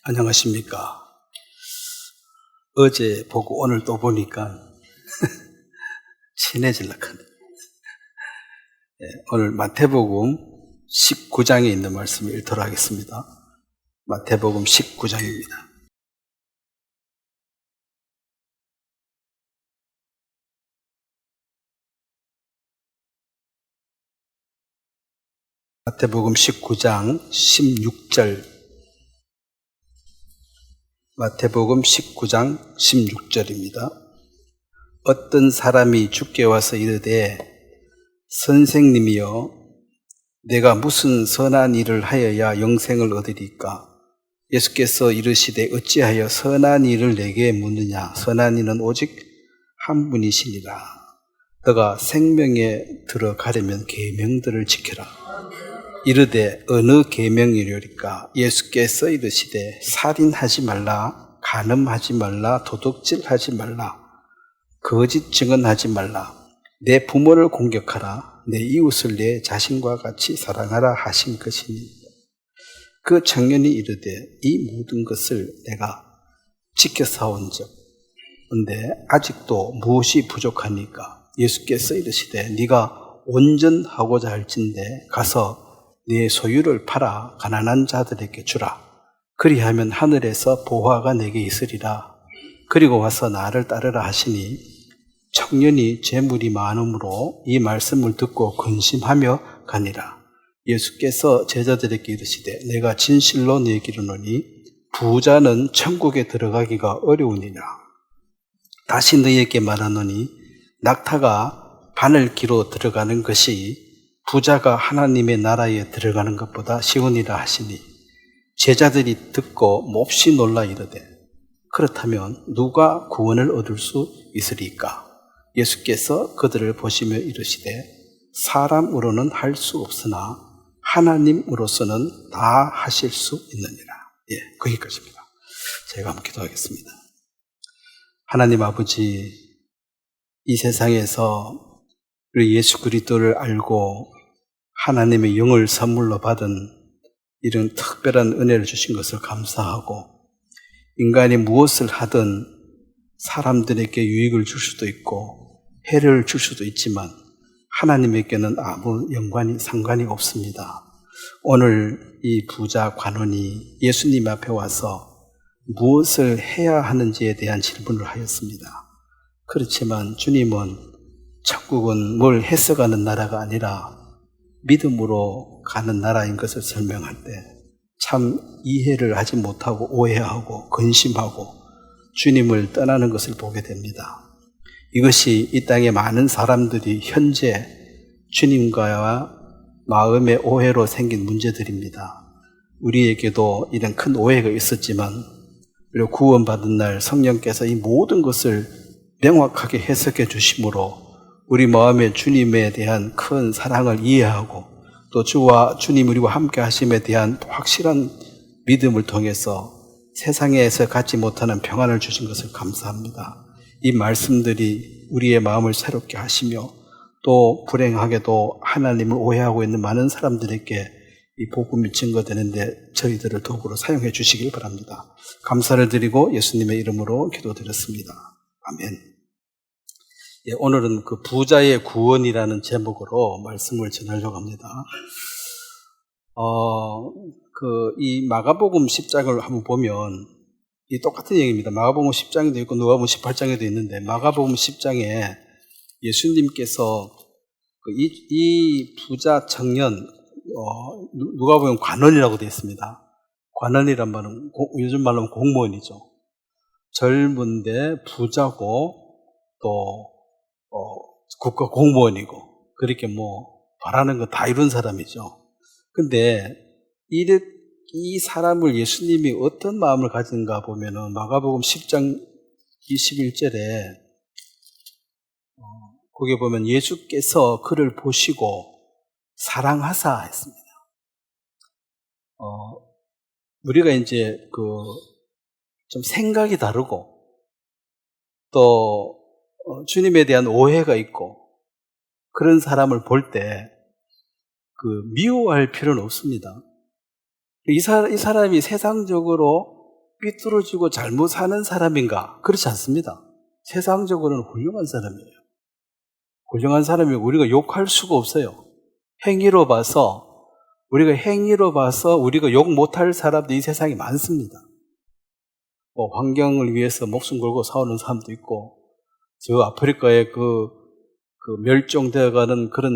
안녕하십니까. 어제 보고 오늘 또 보니까 친해질락 하네. 오늘 마태복음 19장에 있는 말씀을 읽도록 하겠습니다. 마태복음 19장입니다. 마태복음 19장 16절. 마태복음 19장 16절입니다. 어떤 사람이 주께 와서 이르되 선생님이여 내가 무슨 선한 일을 하여야 영생을 얻으리까? 예수께서 이르시되 어찌하여 선한 일을 내게 묻느냐? 선한 이는 오직 한 분이시니라. 너가 생명에 들어가려면 계명들을 지켜라. 이르되 어느 계명이려리까? 예수께서 이르시되 살인하지 말라, 간음하지 말라, 도둑질하지 말라, 거짓 증언하지 말라, 내 부모를 공격하라, 내 이웃을 내 자신과 같이 사랑하라 하신 것이니. 그 청년이 이르되 이 모든 것을 내가 지켜사온즉 근데 아직도 무엇이 부족하니까? 예수께서 이르시되 네가 온전하고자 할진대 가서 네 소유를 팔아 가난한 자들에게 주라. 그리하면 하늘에서 보화가 내게 있으리라. 그리고 와서 나를 따르라 하시니 청년이 재물이 많음으로 이 말씀을 듣고 근심하며 가니라. 예수께서 제자들에게 이르시되 내가 진실로 너희에게 이르노니 부자는 천국에 들어가기가 어려우니라. 다시 너희에게 말하노니 낙타가 바늘기로 들어가는 것이 부자가 하나님의 나라에 들어가는 것보다 쉬우니라 하시니 제자들이 듣고 몹시 놀라 이르되 그렇다면 누가 구원을 얻을 수 있으리까? 예수께서 그들을 보시며 이르시되 사람으로는 할 수 없으나 하나님으로서는 다 하실 수 있느니라. 거기까지입니다. 제가 한번 기도하겠습니다. 하나님 아버지, 이 세상에서 우리 예수 그리스도를 알고 하나님의 영을 선물로 받은 이런 특별한 은혜를 주신 것을 감사하고, 인간이 무엇을 하든 사람들에게 유익을 줄 수도 있고 해를 줄 수도 있지만 하나님에게는 아무 상관이 없습니다. 오늘 이 부자 관원이 예수님 앞에 와서 무엇을 해야 하는지에 대한 질문을 하였습니다. 그렇지만 주님은 천국은 뭘 해석하는 나라가 아니라 믿음으로 가는 나라인 것을 설명할 때 참 이해를 하지 못하고 오해하고 근심하고 주님을 떠나는 것을 보게 됩니다. 이것이 이 땅의 많은 사람들이 현재 주님과의 마음의 오해로 생긴 문제들입니다. 우리에게도 이런 큰 오해가 있었지만 그리고 구원받은 날 성령께서 이 모든 것을 명확하게 해석해 주심으로 우리 마음에 주님에 대한 큰 사랑을 이해하고 또 주와 주님 우리와 함께 하심에 대한 확실한 믿음을 통해서 세상에서 갖지 못하는 평안을 주신 것을 감사합니다. 이 말씀들이 우리의 마음을 새롭게 하시며 또 불행하게도 하나님을 오해하고 있는 많은 사람들에게 이 복음이 증거되는데 저희들을 도구로 사용해 주시길 바랍니다. 감사를 드리고 예수님의 이름으로 기도드렸습니다. 아멘. 오늘은 그 부자의 구원이라는 제목으로 말씀을 전하려고 합니다. 이 마가복음 10장을 한번 보면 이 똑같은 얘기입니다. 마가복음 10장에도 있고 누가복음 18장에도 있는데 마가복음 10장에 예수님께서 이 부자 청년 누가 보면 관원이라고 되어 있습니다. 관원이란 말은 요즘 말로 하면 공무원이죠. 젊은데 부자고 또 국가 공무원이고 그렇게 바라는 거 다 이룬 사람이죠. 근데 이 사람을 예수님이 어떤 마음을 가진가 보면은 마가복음 10장 21절에 거기에 보면 예수께서 그를 보시고 사랑하사 했습니다. 우리가 이제 좀 생각이 다르고 또 주님에 대한 오해가 있고 그런 사람을 볼 때 미워할 필요는 없습니다. 이 사람이 세상적으로 삐뚤어지고 잘못 사는 사람인가? 그렇지 않습니다. 세상적으로는 훌륭한 사람이에요. 훌륭한 사람이 우리가 욕할 수가 없어요. 행위로 봐서 우리가 욕 못할 사람도 이 세상에 많습니다. 뭐 환경을 위해서 목숨 걸고 싸우는 사람도 있고, 저 아프리카에 그 멸종되어가는 그런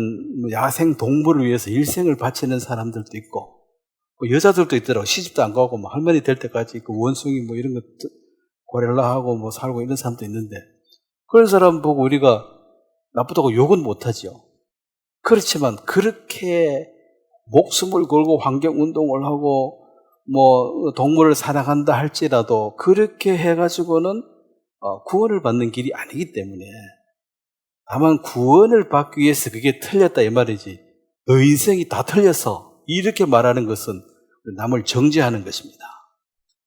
야생 동물을 위해서 일생을 바치는 사람들도 있고, 그 여자들도 있더라고. 시집도 안 가고 뭐 할머니 될 때까지 그 원숭이 뭐 이런 거 고릴라하고 뭐 살고 이런 사람도 있는데, 그런 사람 보고 우리가 나쁘다고 욕은 못하죠. 그렇지만 그렇게 목숨을 걸고 환경운동을 하고 뭐 동물을 사랑한다 할지라도 그렇게 해가지고는 구원을 받는 길이 아니기 때문에, 다만 구원을 받기 위해서 그게 틀렸다 이 말이지, 너 인생이 다 틀렸어 이렇게 말하는 것은 남을 정죄하는 것입니다.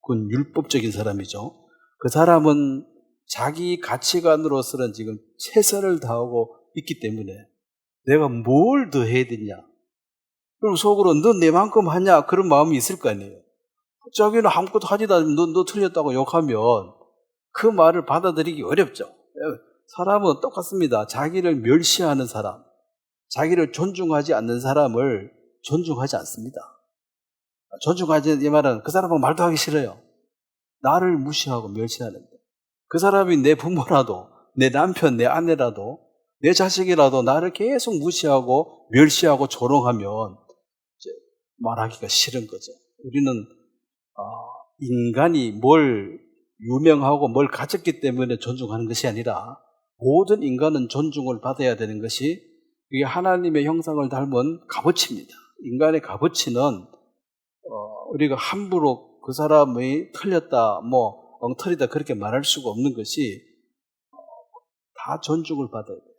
그건 율법적인 사람이죠. 그 사람은 자기 가치관으로서는 지금 최선을 다하고 있기 때문에 내가 뭘 더 해야 되냐, 그럼 속으로 너 내만큼 하냐 그런 마음이 있을 거 아니에요. 자기는 아무것도 하지도 않으면 너 틀렸다고 욕하면 그 말을 받아들이기 어렵죠. 사람은 똑같습니다. 자기를 멸시하는 사람, 자기를 존중하지 않는 사람을 존중하지 않습니다. 존중하지, 이 말은 그 사람하고 말도 하기 싫어요. 나를 무시하고 멸시하는데, 그 사람이 내 부모라도, 내 남편, 내 아내라도, 내 자식이라도 나를 계속 무시하고 멸시하고 조롱하면 이제 말하기가 싫은 거죠. 우리는 인간이 뭘 유명하고 뭘 가졌기 때문에 존중하는 것이 아니라, 모든 인간은 존중을 받아야 되는 것이 이게 하나님의 형상을 닮은 값어치입니다. 인간의 값어치는 우리가 함부로 그 사람이 틀렸다, 뭐 엉터리다 그렇게 말할 수가 없는 것이, 다 존중을 받아야 돼요.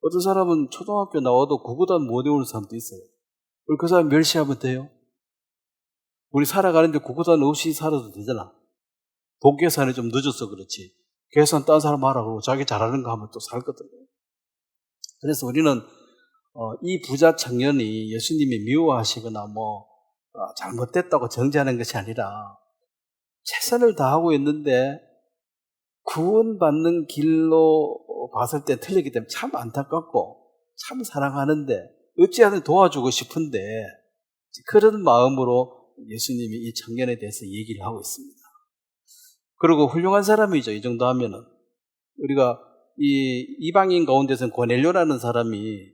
어떤 사람은 초등학교 나와도 구구단 못 외우는 사람도 있어요. 우리 그 사람 멸시하면 돼요? 우리 살아가는데 구구단 없이 살아도 되잖아. 독계산이 좀 늦어서 그렇지, 계산 딴 사람 하라 그러고 자기 잘하는 거 하면 또 살거든요. 그래서 우리는 이 부자 청년이 예수님이 미워하시거나 뭐 잘못됐다고 정죄하는 것이 아니라, 최선을 다하고 있는데 구원받는 길로 봤을 때 틀리기 때문에 참 안타깝고 참 사랑하는데 어찌하든 도와주고 싶은데, 그런 마음으로 예수님이 이 청년에 대해서 얘기를 하고 있습니다. 그리고 훌륭한 사람이죠. 이 정도 하면은. 우리가 이 이방인 가운데서는 고넬료라는 사람이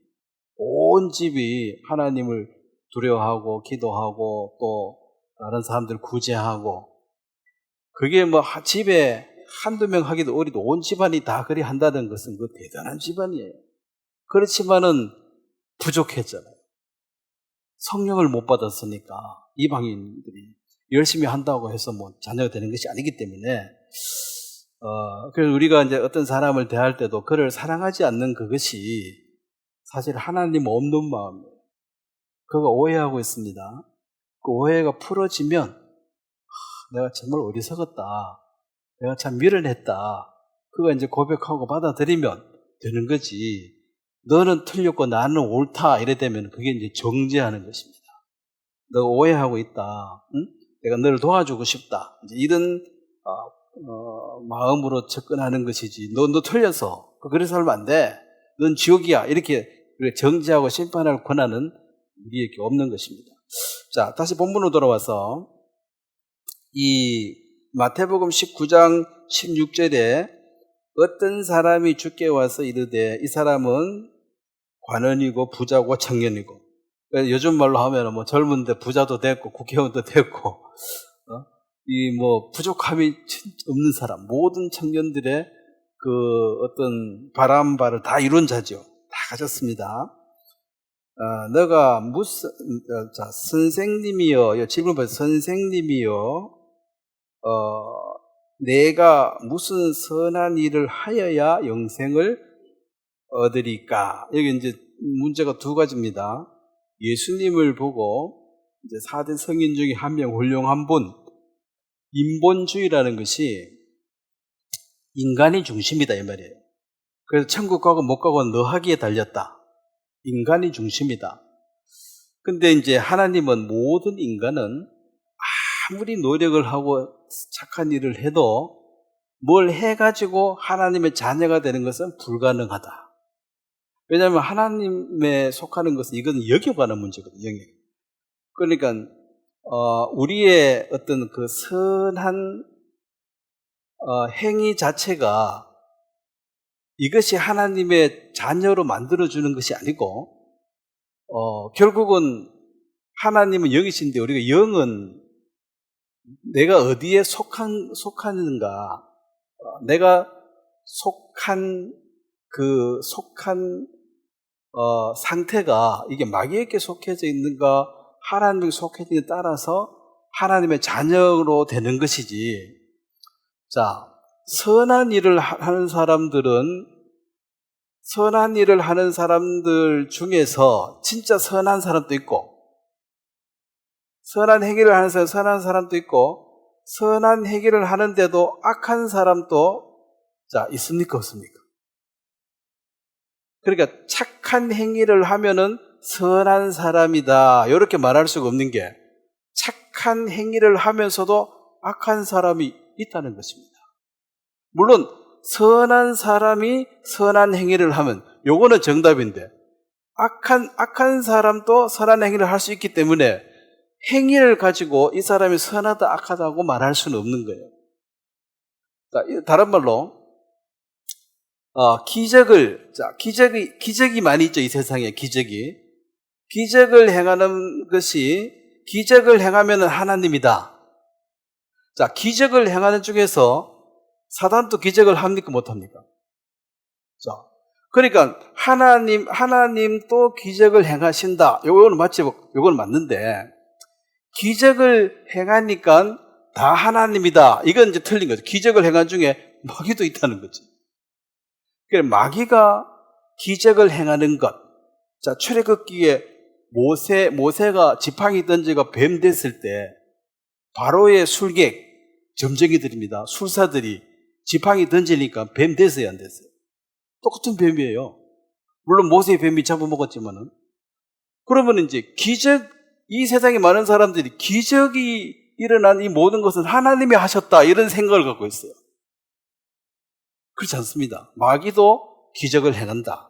온 집이 하나님을 두려워하고 기도하고 또 다른 사람들 구제하고, 그게 뭐 집에 한두 명 하기도 어리도 온 집안이 다 그리 한다는 것은 그 대단한 집안이에요. 그렇지만은 부족했잖아요. 성령을 못 받았으니까. 이방인들이 열심히 한다고 해서 뭐 자녀가 되는 것이 아니기 때문에, 그래서 우리가 이제 어떤 사람을 대할 때도 그를 사랑하지 않는 그것이 사실 하나님 없는 마음이에요. 그거 오해하고 있습니다. 그 오해가 풀어지면 내가 정말 어리석었다, 내가 참 미련했다, 그거 이제 고백하고 받아들이면 되는 거지, 너는 틀렸고 나는 옳다 이래 되면 그게 이제 정죄하는 것입니다. 너 오해하고 있다, 응? 내가 너를 도와주고 싶다, 이제 이런 마음으로 접근하는 것이지, 너 틀려서 그렇게 살면 안 돼, 넌 지옥이야, 이렇게 정죄하고 심판할 권한은 우리에게 없는 것입니다. 자, 다시 본문으로 돌아와서 이 마태복음 19장 16절에 어떤 사람이 주께 와서 이르되, 이 사람은 관원이고 부자고 청년이고, 요즘 말로 하면 뭐 젊은데 부자도 됐고 국회의원도 됐고 이 뭐 부족함이 없는 사람, 모든 청년들의 그 어떤 바람바를 다 이룬 자죠. 다 가졌습니다. 너가 무슨, 자, 선생님이여, 질문 봐서 선생님이여, 내가 무슨 선한 일을 하여야 영생을 얻으리까? 여기 이제 문제가 두 가지입니다. 예수님을 보고 이제 4대 성인 중에 한 명 훌륭한 분, 인본주의라는 것이 인간이 중심이다 이 말이에요. 그래서 천국 가고 못 가고 너 하기에 달렸다. 인간이 중심이다. 근데 이제 하나님은 모든 인간은 아무리 노력을 하고 착한 일을 해도 뭘 해가지고 하나님의 자녀가 되는 것은 불가능하다. 왜냐하면 하나님에 속하는 것은 이건 영역하는 문제거든요. 영역. 그러니까 우리의 어떤 그 선한 행위 자체가 이것이 하나님의 자녀로 만들어주는 것이 아니고 결국은 하나님은 영이신데 우리가 영은 내가 어디에 속하는가, 내가 속한 상태가 이게 마귀에게 속해져 있는가 하나님에게 속해져 있는가에 따라서 하나님의 자녀로 되는 것이지. 자, 선한 일을 하는 사람들 중에서 진짜 선한 사람도 있고, 선한 행위를 하는 사람, 선한 사람도 있고, 선한 행위를 하는데도 악한 사람도 있습니까? 없습니까? 그러니까 착한 행위를 하면은 선한 사람이다, 이렇게 말할 수가 없는 게 착한 행위를 하면서도 악한 사람이 있다는 것입니다. 물론 선한 사람이 선한 행위를 하면 요거는 정답인데 악한 사람도 선한 행위를 할 수 있기 때문에 행위를 가지고 이 사람이 선하다 악하다고 말할 수는 없는 거예요. 다른 말로 기적이 많이 있죠. 이 세상에 기적을 행하는 것이, 기적을 행하면 하나님이다. 자, 기적을 행하는 중에서 사단도 기적을 합니까? 못합니까? 자, 그러니까 하나님도 기적을 행하신다. 요거는 맞지? 요거는 맞는데 기적을 행하니까 다 하나님이다. 이건 이제 틀린 거죠. 기적을 행한 중에 마귀도 있다는 거죠. 그러니까 마귀가 기적을 행하는 것. 자, 출애굽기에 모세가 지팡이 던지가 뱀 됐을 때 바로의 술객, 점쟁이들입니다. 술사들이 지팡이 던지니까 뱀 됐어요, 안 됐어요? 똑같은 뱀이에요. 물론 모세의 뱀이 잡아먹었지만은. 그러면 이제 이 세상에 많은 사람들이 기적이 일어난 이 모든 것은 하나님이 하셨다, 이런 생각을 갖고 있어요. 그렇지 않습니다. 마귀도 기적을 행한다.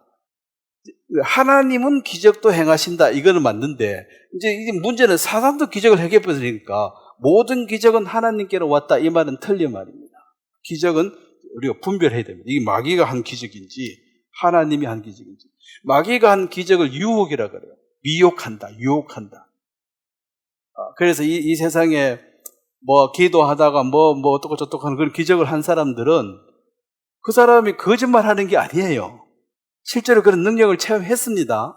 하나님은 기적도 행하신다. 이거는 맞는데 이제 문제는 사단도 기적을 행해버리니까 모든 기적은 하나님께로 왔다. 이 말은 틀린 말입니다. 기적은 우리가 분별해야 됩니다. 이게 마귀가 한 기적인지 하나님이 한 기적인지. 마귀가 한 기적을 유혹이라 그래요. 유혹한다. 그래서 이 세상에 기도하다가 어떻고 저떻고 하는 그런 기적을 한 사람들은 그 사람이 거짓말하는 게 아니에요. 실제로 그런 능력을 체험했습니다.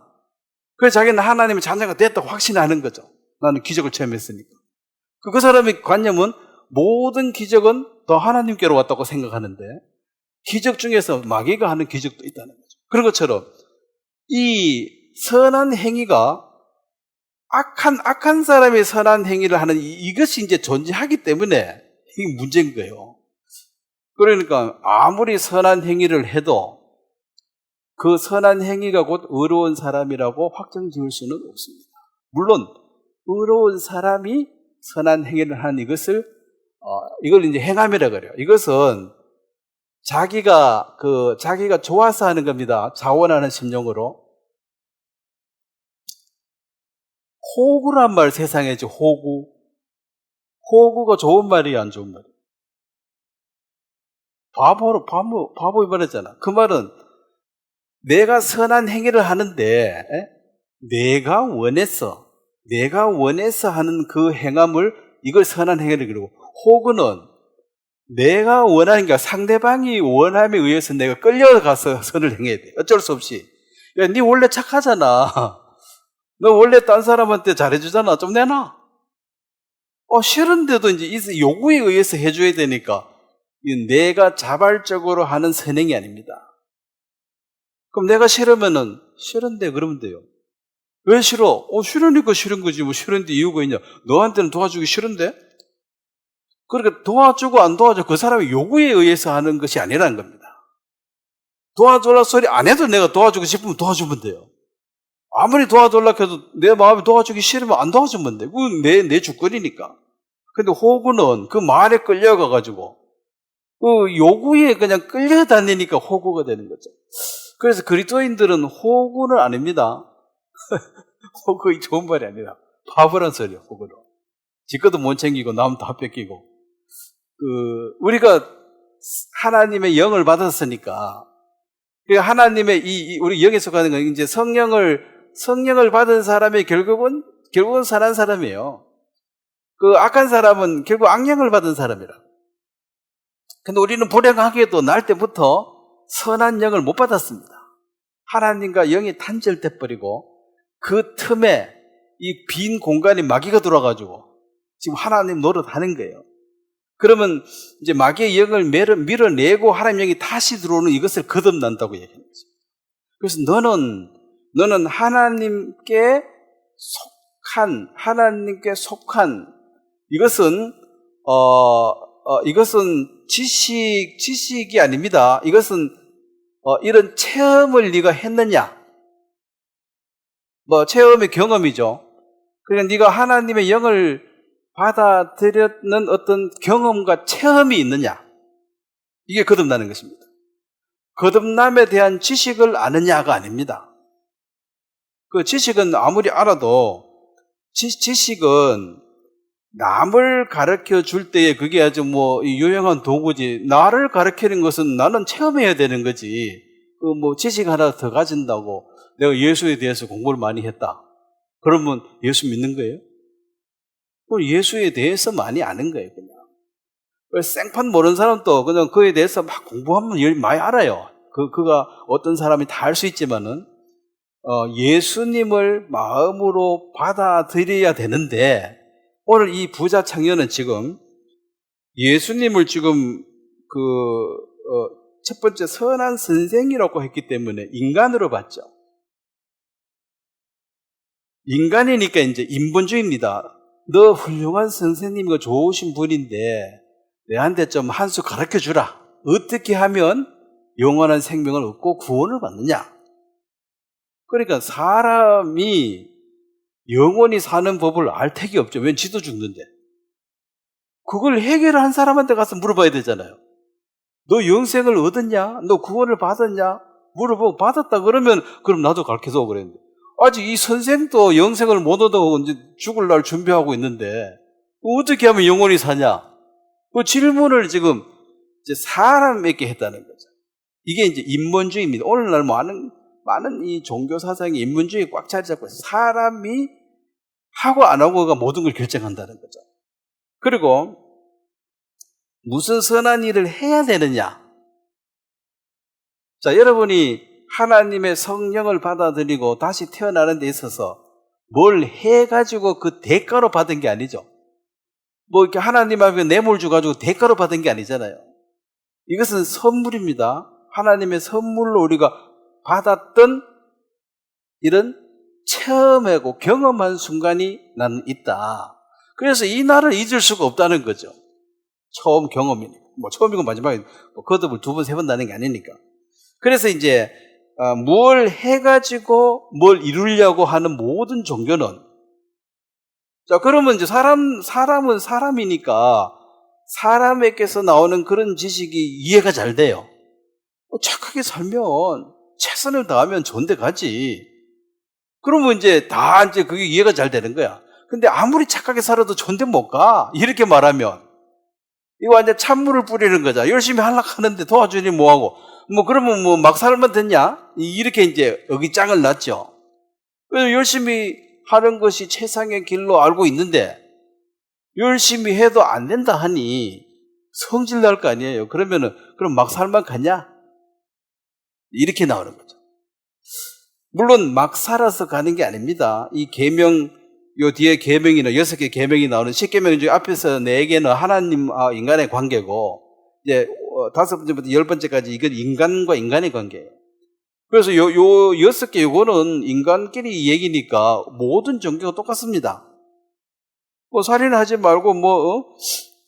그래서 자기는 하나님의 자녀가 됐다고 확신하는 거죠. 나는 기적을 체험했으니까. 그 사람의 관념은 모든 기적은 더 하나님께로 왔다고 생각하는데 기적 중에서 마귀가 하는 기적도 있다는 거죠. 그런 것처럼 이 선한 행위가 악한 사람이 선한 행위를 하는 이것이 이제 존재하기 때문에 이게 문제인 거예요. 그러니까 아무리 선한 행위를 해도 그 선한 행위가 곧 의로운 사람이라고 확정 지을 수는 없습니다. 물론 의로운 사람이 선한 행위를 하는 이걸 이제 행함이라 그래요. 이것은 자기가 좋아서 하는 겁니다. 자원하는 심령으로. 호구란 말 세상에 있죠. 호구가 좋은 말이야, 안 좋은 말이야? 바보 말했잖아. 그 말은 내가 선한 행위를 하는데 내가 원해서 하는 그 행함을 이걸 선한 행위를 그러고, 호구는 내가 원하는 게 상대방이 원함에 의해서 내가 끌려가서 선을 행해야 돼. 어쩔 수 없이. 야, 네 원래 착하잖아. 너 원래 딴 사람한테 잘해주잖아. 좀 내놔. 싫은데도 이제 요구에 의해서 해줘야 되니까 내가 자발적으로 하는 선행이 아닙니다. 그럼 내가 싫은데 그러면 돼요. 왜 싫어? 싫으니까 싫은 거지. 싫은데 이유가 있냐? 너한테는 도와주기 싫은데? 그러니까 도와주고 안 도와줘 그 사람의 요구에 의해서 하는 것이 아니라는 겁니다. 도와달라 소리 안 해도 내가 도와주고 싶으면 도와주면 돼요. 아무리 도와달라 해도 내 마음에 도와주기 싫으면 안 도와주면 돼. 그건 내 주권이니까. 근데 호구는 그 말에 끌려가가지고 그 요구에 그냥 끌려다니니까 호구가 되는 거죠. 그래서 그리스도인들은 호구는 아닙니다. 호구 좋은 말이 아니라 바보란 소리예요. 호구는 지 것도 못 챙기고 남 다 뺏기고. 우리가 하나님의 영을 받았으니까, 하나님의 우리 영에 속하는 건 이제 성령을 받은 사람이 결국은 선한 사람이에요. 그 악한 사람은 결국 악령을 받은 사람이라. 근데 우리는 불행하게도 날 때부터 선한 영을 못 받았습니다. 하나님과 영이 단절돼 버리고 그 틈에 이 빈 공간에 마귀가 들어와가지고 지금 하나님 노릇하는 거예요. 그러면 이제 마귀의 영을 밀어내고 하나님의 영이 다시 들어오는 이것을 거듭난다고 얘기하는 거죠. 그래서 너는 하나님께 속한 이것은 지식이 아닙니다. 이것은 이런 체험을 네가 했느냐? 체험의 경험이죠. 그러니까 네가 하나님의 영을 받아들였는 어떤 경험과 체험이 있느냐? 이게 거듭나는 것입니다. 거듭남에 대한 지식을 아느냐가 아닙니다. 그 지식은 아무리 알아도 지식은 남을 가르쳐 줄 때에 그게 아주 유용한 도구지, 나를 가르치는 것은 나는 체험해야 되는 거지. 지식 하나 더 가진다고 내가 예수에 대해서 공부를 많이 했다, 그러면 예수 믿는 거예요? 예수에 대해서 많이 아는 거예요. 그냥 생판 모르는 사람도 그냥 그에 대해서 막 공부하면 많이 알아요. 그가 어떤 사람이 다 알 수 있지만은 예수님을 마음으로 받아들여야 되는데, 오늘 이 부자 청년은 지금 예수님을 지금 첫 번째 선한 선생이라고 했기 때문에 인간으로 봤죠. 인간이니까 이제 인본주의입니다. 너 훌륭한 선생님이고 좋으신 분인데 내한테 좀 한 수 가르쳐 주라. 어떻게 하면 영원한 생명을 얻고 구원을 받느냐? 그러니까 사람이 영원히 사는 법을 알 택이 없죠. 왠 지도 죽는데. 그걸 해결한 사람한테 가서 물어봐야 되잖아요. 너 영생을 얻었냐? 너 구원을 받았냐? 물어보고 받았다 그러면 그럼 나도 가르쳐줘 그랬는데, 아직 이 선생도 영생을 못 얻어 이제 죽을 날 준비하고 있는데 어떻게 하면 영원히 사냐? 그 질문을 지금 이제 사람에게 했다는 거죠. 이게 이제 인본주의입니다. 오늘날 많은 이 종교 사상이 인본주의에 꽉 자리 잡고 있어요. 사람이 하고 안 하고가 모든 걸 결정한다는 거죠. 그리고 무슨 선한 일을 해야 되느냐? 자, 여러분이 하나님의 성령을 받아들이고 다시 태어나는 데 있어서 뭘 해가지고 그 대가로 받은 게 아니죠. 이렇게 하나님 앞에 뇌물 줘가지고 대가로 받은 게 아니잖아요. 이것은 선물입니다. 하나님의 선물로 우리가 받았던 이런 체험하고 경험한 순간이 나는 있다. 그래서 이 날을 잊을 수가 없다는 거죠. 처음 경험이니까. 처음이고 마지막에 거듭을 2번, 3번 나는 게 아니니까. 그래서 이제 뭘 해가지고 뭘 이루려고 하는 모든 종교는, 자, 그러면 이제 사람은 사람이니까 사람에게서 나오는 그런 지식이 이해가 잘 돼요. 착하게 살면, 최선을 다하면 좋은 데 가지. 그러면 이제 그게 이해가 잘 되는 거야. 근데 아무리 착하게 살아도 좋은 데 못 가. 이렇게 말하면 이거 완전 찬물을 뿌리는 거죠. 열심히 하려고 하는데 도와주니 뭐하고. 그러면 막 살면 됐냐? 이렇게 이제 어깃장을 놨죠. 그래서 열심히 하는 것이 최상의 길로 알고 있는데 열심히 해도 안 된다 하니 성질 날 거 아니에요. 그럼 막 살만 가냐? 이렇게 나오는 거죠. 물론 막 살아서 가는 게 아닙니다. 이 계명, 요 뒤에 계명이나 6개 계명이 나오는 10계명 중에 앞에서 4개는 하나님과 인간의 관계고, 이제 5번째부터 10번째까지 이건 인간과 인간의 관계예요. 그래서 요 6개 요거는 인간끼리 얘기니까 모든 종교가 똑같습니다. 살인하지 말고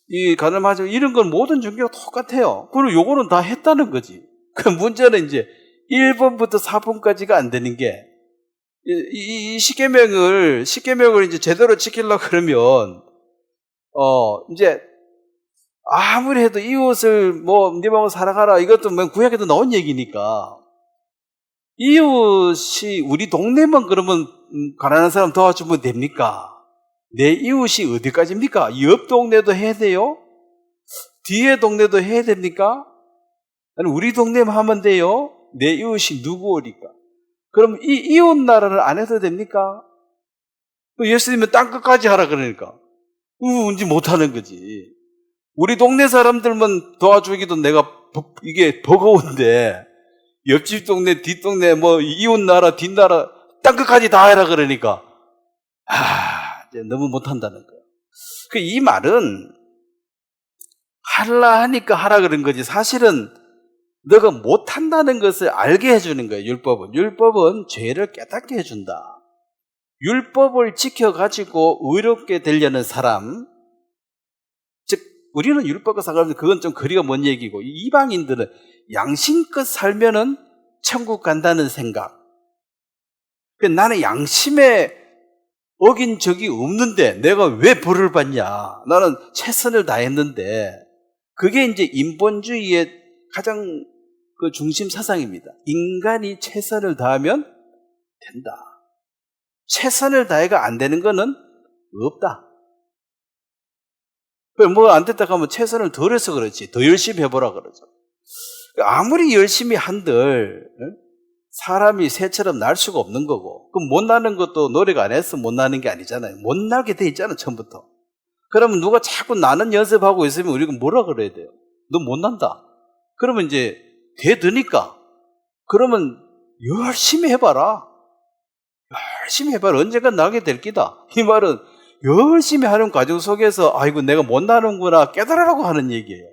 이 간음하지 이런 건 모든 종교가 똑같아요. 그리고 요거는 다 했다는 거지. 그 문제는 이제 1번부터 4번까지가 안 되는 게, 이 십계명을 이제 제대로 지키려고 그러면 이제 아무리 해도 이웃을 네 마음으로 살아가라 이것도 구약에도 나온 얘기니까 이웃이 우리 동네만 그러면 가난한 사람 도와주면 됩니까? 내 이웃이 어디까지입니까? 옆 동네도 해야 돼요? 뒤에 동네도 해야 됩니까? 아니 우리 동네만 하면 돼요? 내 이웃이 누구오리까? 그럼 이 이웃 나라를 안 해도 됩니까? 예수님은 땅끝까지 하라 그러니까 이제 못하는 거지. 우리 동네 사람들만 도와주기도 내가 이게 버거운데 옆집 동네 뒷동네 이웃 나라 뒷나라 땅끝까지 다 해라 그러니까 이제 너무 못한다는 거예요. 이 말은 하라 하니까 하라 그런 거지 사실은 너가 못한다는 것을 알게 해주는 거예요. 율법은 죄를 깨닫게 해준다. 율법을 지켜가지고 의롭게 되려는 사람, 즉 우리는 율법과 상관없는데 그건 좀 거리가 먼 얘기고 이방인들은 양심껏 살면은 천국 간다는 생각. 나는 양심에 어긴 적이 없는데 내가 왜 벌을 받냐? 나는 최선을 다했는데 그게 이제 인본주의의 가장 그 중심 사상입니다. 인간이 최선을 다하면 된다. 최선을 다해가 안 되는 거는 없다. 안 됐다 하면 최선을 덜 해서 그렇지. 더 열심히 해보라 그러죠. 아무리 열심히 한들 사람이 새처럼 날 수가 없는 거고 그럼 못 나는 것도 노력 안 해서 못 나는 게 아니잖아요. 못 나게 돼 있잖아 처음부터. 그러면 누가 자꾸 나는 연습하고 있으면 우리가 뭐라 그래야 돼요? 너 못 난다. 그러면 이제 되드니까 그러면 열심히 해봐라. 열심히 해봐라. 언젠간 나게 될 기다. 이 말은 열심히 하는 과정 속에서 아이고 내가 못 나는구나 깨달으라고 하는 얘기예요.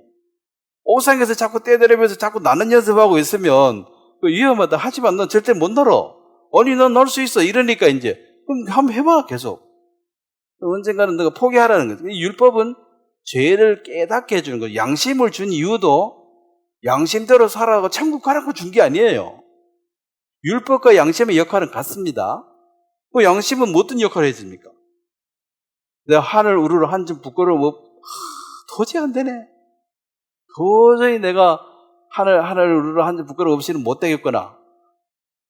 옥상에서 자꾸 떼내리면서 자꾸 나는 연습하고 있으면 위험하다. 하지만 넌 절대 못 날아. 아니 넌 날 수 있어. 이러니까 이제 그럼 한번 해봐 계속. 언젠가는 너가 포기하라는 거죠. 이 율법은 죄를 깨닫게 해주는 거예요. 양심을 준 이유도 양심대로 살아가고 천국 가라고 준 게 아니에요. 율법과 양심의 역할은 같습니다. 양심은 뭐 어떤 역할을 해줍니까? 내가 하늘 우러러 한 점 부끄러워 도저히 안 되네. 도저히 내가 하늘 우러러 한 점 부끄러워 없이는 못 되겠구나.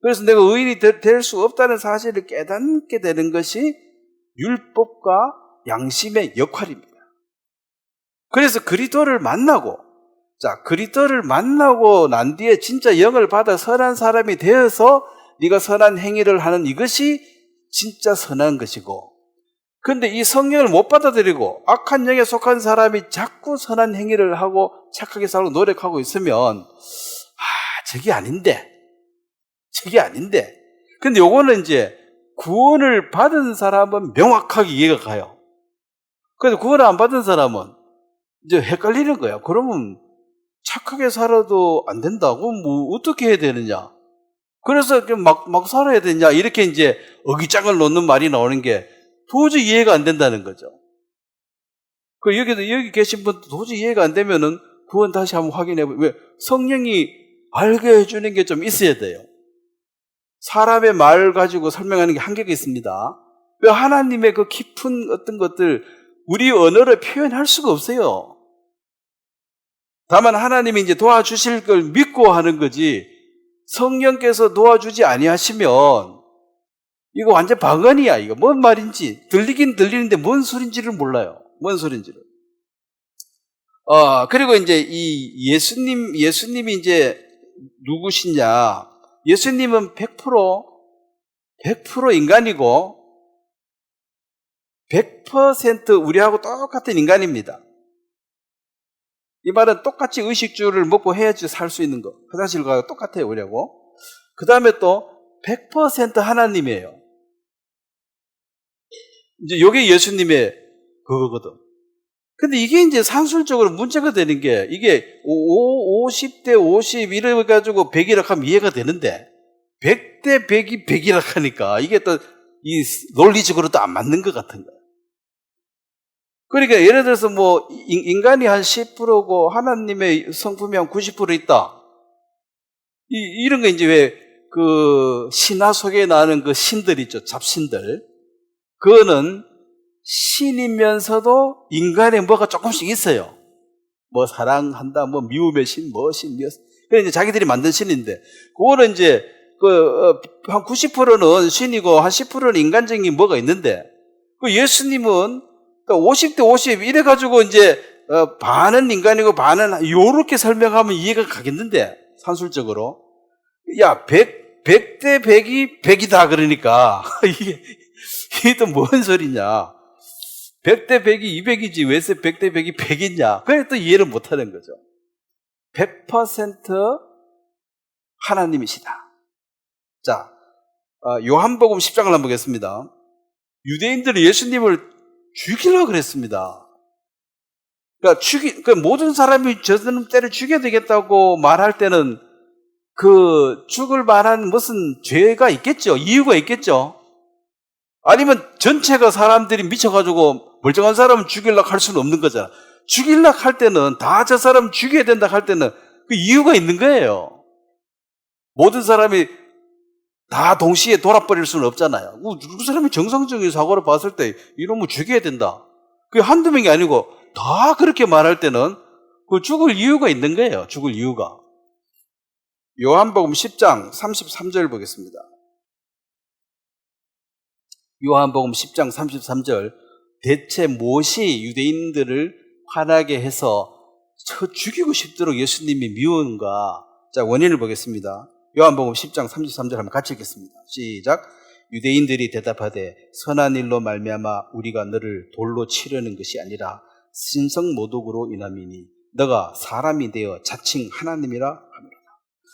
그래서 내가 의인이 될 수 없다는 사실을 깨닫게 되는 것이 율법과 양심의 역할입니다. 그래서 그리스도를 만나고 그리스도를 만나고 난 뒤에 진짜 영을 받아 선한 사람이 되어서 네가 선한 행위를 하는 이것이 진짜 선한 것이고 그런데 이 성령을 못 받아들이고 악한 영에 속한 사람이 자꾸 선한 행위를 하고 착하게 살고 노력하고 있으면 저게 아닌데 근데 요거는 이제 구원을 받은 사람은 명확하게 이해가 가요. 그래서 구원을 안 받은 사람은 이제 헷갈리는 거야. 그러면 착하게 살아도 안 된다고? 어떻게 해야 되느냐? 그래서 막 살아야 되냐? 이렇게 이제 어깃장을 놓는 말이 나오는 게 도저히 이해가 안 된다는 거죠. 여기 계신 분 도저히 이해가 안 되면은 구원 다시 한번 확인해 보세요. 왜? 성령이 알게 해주는 게 좀 있어야 돼요. 사람의 말 가지고 설명하는 게 한계가 있습니다. 왜 하나님의 그 깊은 어떤 것들 우리 언어로 표현할 수가 없어요. 다만 하나님이 이제 도와주실 걸 믿고 하는 거지 성령께서 도와주지 아니하시면 이거 완전 방언이야. 이거 뭔 말인지 들리긴 들리는데 뭔 소린지를 몰라요. 뭔 소린지를. 그리고 이제 이 예수님이 이제 누구시냐? 예수님은 100% 인간이고 100% 우리하고 똑같은 인간입니다. 이 말은 똑같이 의식주를 먹고 해야지 살 수 있는 거. 화장실 가고 똑같아요, 우리하고. 그 다음에 또 100% 하나님이에요. 이제 이게 예수님의 그거거든. 근데 이게 이제 산술적으로 문제가 되는 게 이게 50대 50 이래가지고 100이라 하면 이해가 되는데 100대 100이 100이라 하니까 이게 또 이 논리적으로 또 안 맞는 것 같은 거예요. 그러니까 예를 들어서 인간이 한 10%고 하나님의 성품이 한 90% 있다. 이런 거 이제 왜 그 신화 속에 나오는 그 신들 있죠. 잡신들. 그거는 신이면서도 인간의 뭐가 조금씩 있어요. 뭐 사랑한다, 뭐 미움의 신, 뭐 신, 그래 이제 자기들이 만든 신인데, 그거는 이제 한 90%는 신이고 한 10%는 인간적인 뭐가 있는데, 그 예수님은 50대 50 이래 가지고 이제 반은 인간이고 반은 요렇게 설명하면 이해가 가겠는데, 산술적으로 야 100대 100이 100이다 그러니까 이게 또 뭔 소리냐. 100대 100이 200이지 왜 100대 100이 100이냐. 그래 또 이해를 못하는 거죠. 100% 하나님이시다. 자, 요한복음 10장을 한번 보겠습니다. 유대인들이 예수님을 죽이려고 그랬습니다. 그러니까 모든 사람이 저놈 때를 죽여야 되겠다고 말할 때는 그 죽을 만한 무슨 죄가 있겠죠. 이유가 있겠죠. 아니면 전체가 사람들이 미쳐가지고 멀쩡한 사람은 죽이려고 할 수는 없는 거잖아. 죽이려고 할 때는 다 저 사람 죽여야 된다 할 때는 그 이유가 있는 거예요. 모든 사람이 다 동시에 돌아버릴 수는 없잖아요. 그 사람이 정상적인 사고를 봤을 때 이러면 죽여야 된다. 그게 한두 명이 아니고 다 그렇게 말할 때는 그 죽을 이유가 있는 거예요. 죽을 이유가. 요한복음 10장 33절 보겠습니다. 요한복음 10장 33절. 대체 무엇이 유대인들을 화나게 해서 죽이고 싶도록 예수님이 미운가? 자, 원인을 보겠습니다. 요한복음 10장 33절 한번 같이 읽겠습니다. 시작. 유대인들이 대답하되 선한 일로 말미암아 우리가 너를 돌로 치려는 것이 아니라 신성 모독으로 인함이니 너가 사람이 되어 자칭 하나님이라 하노라.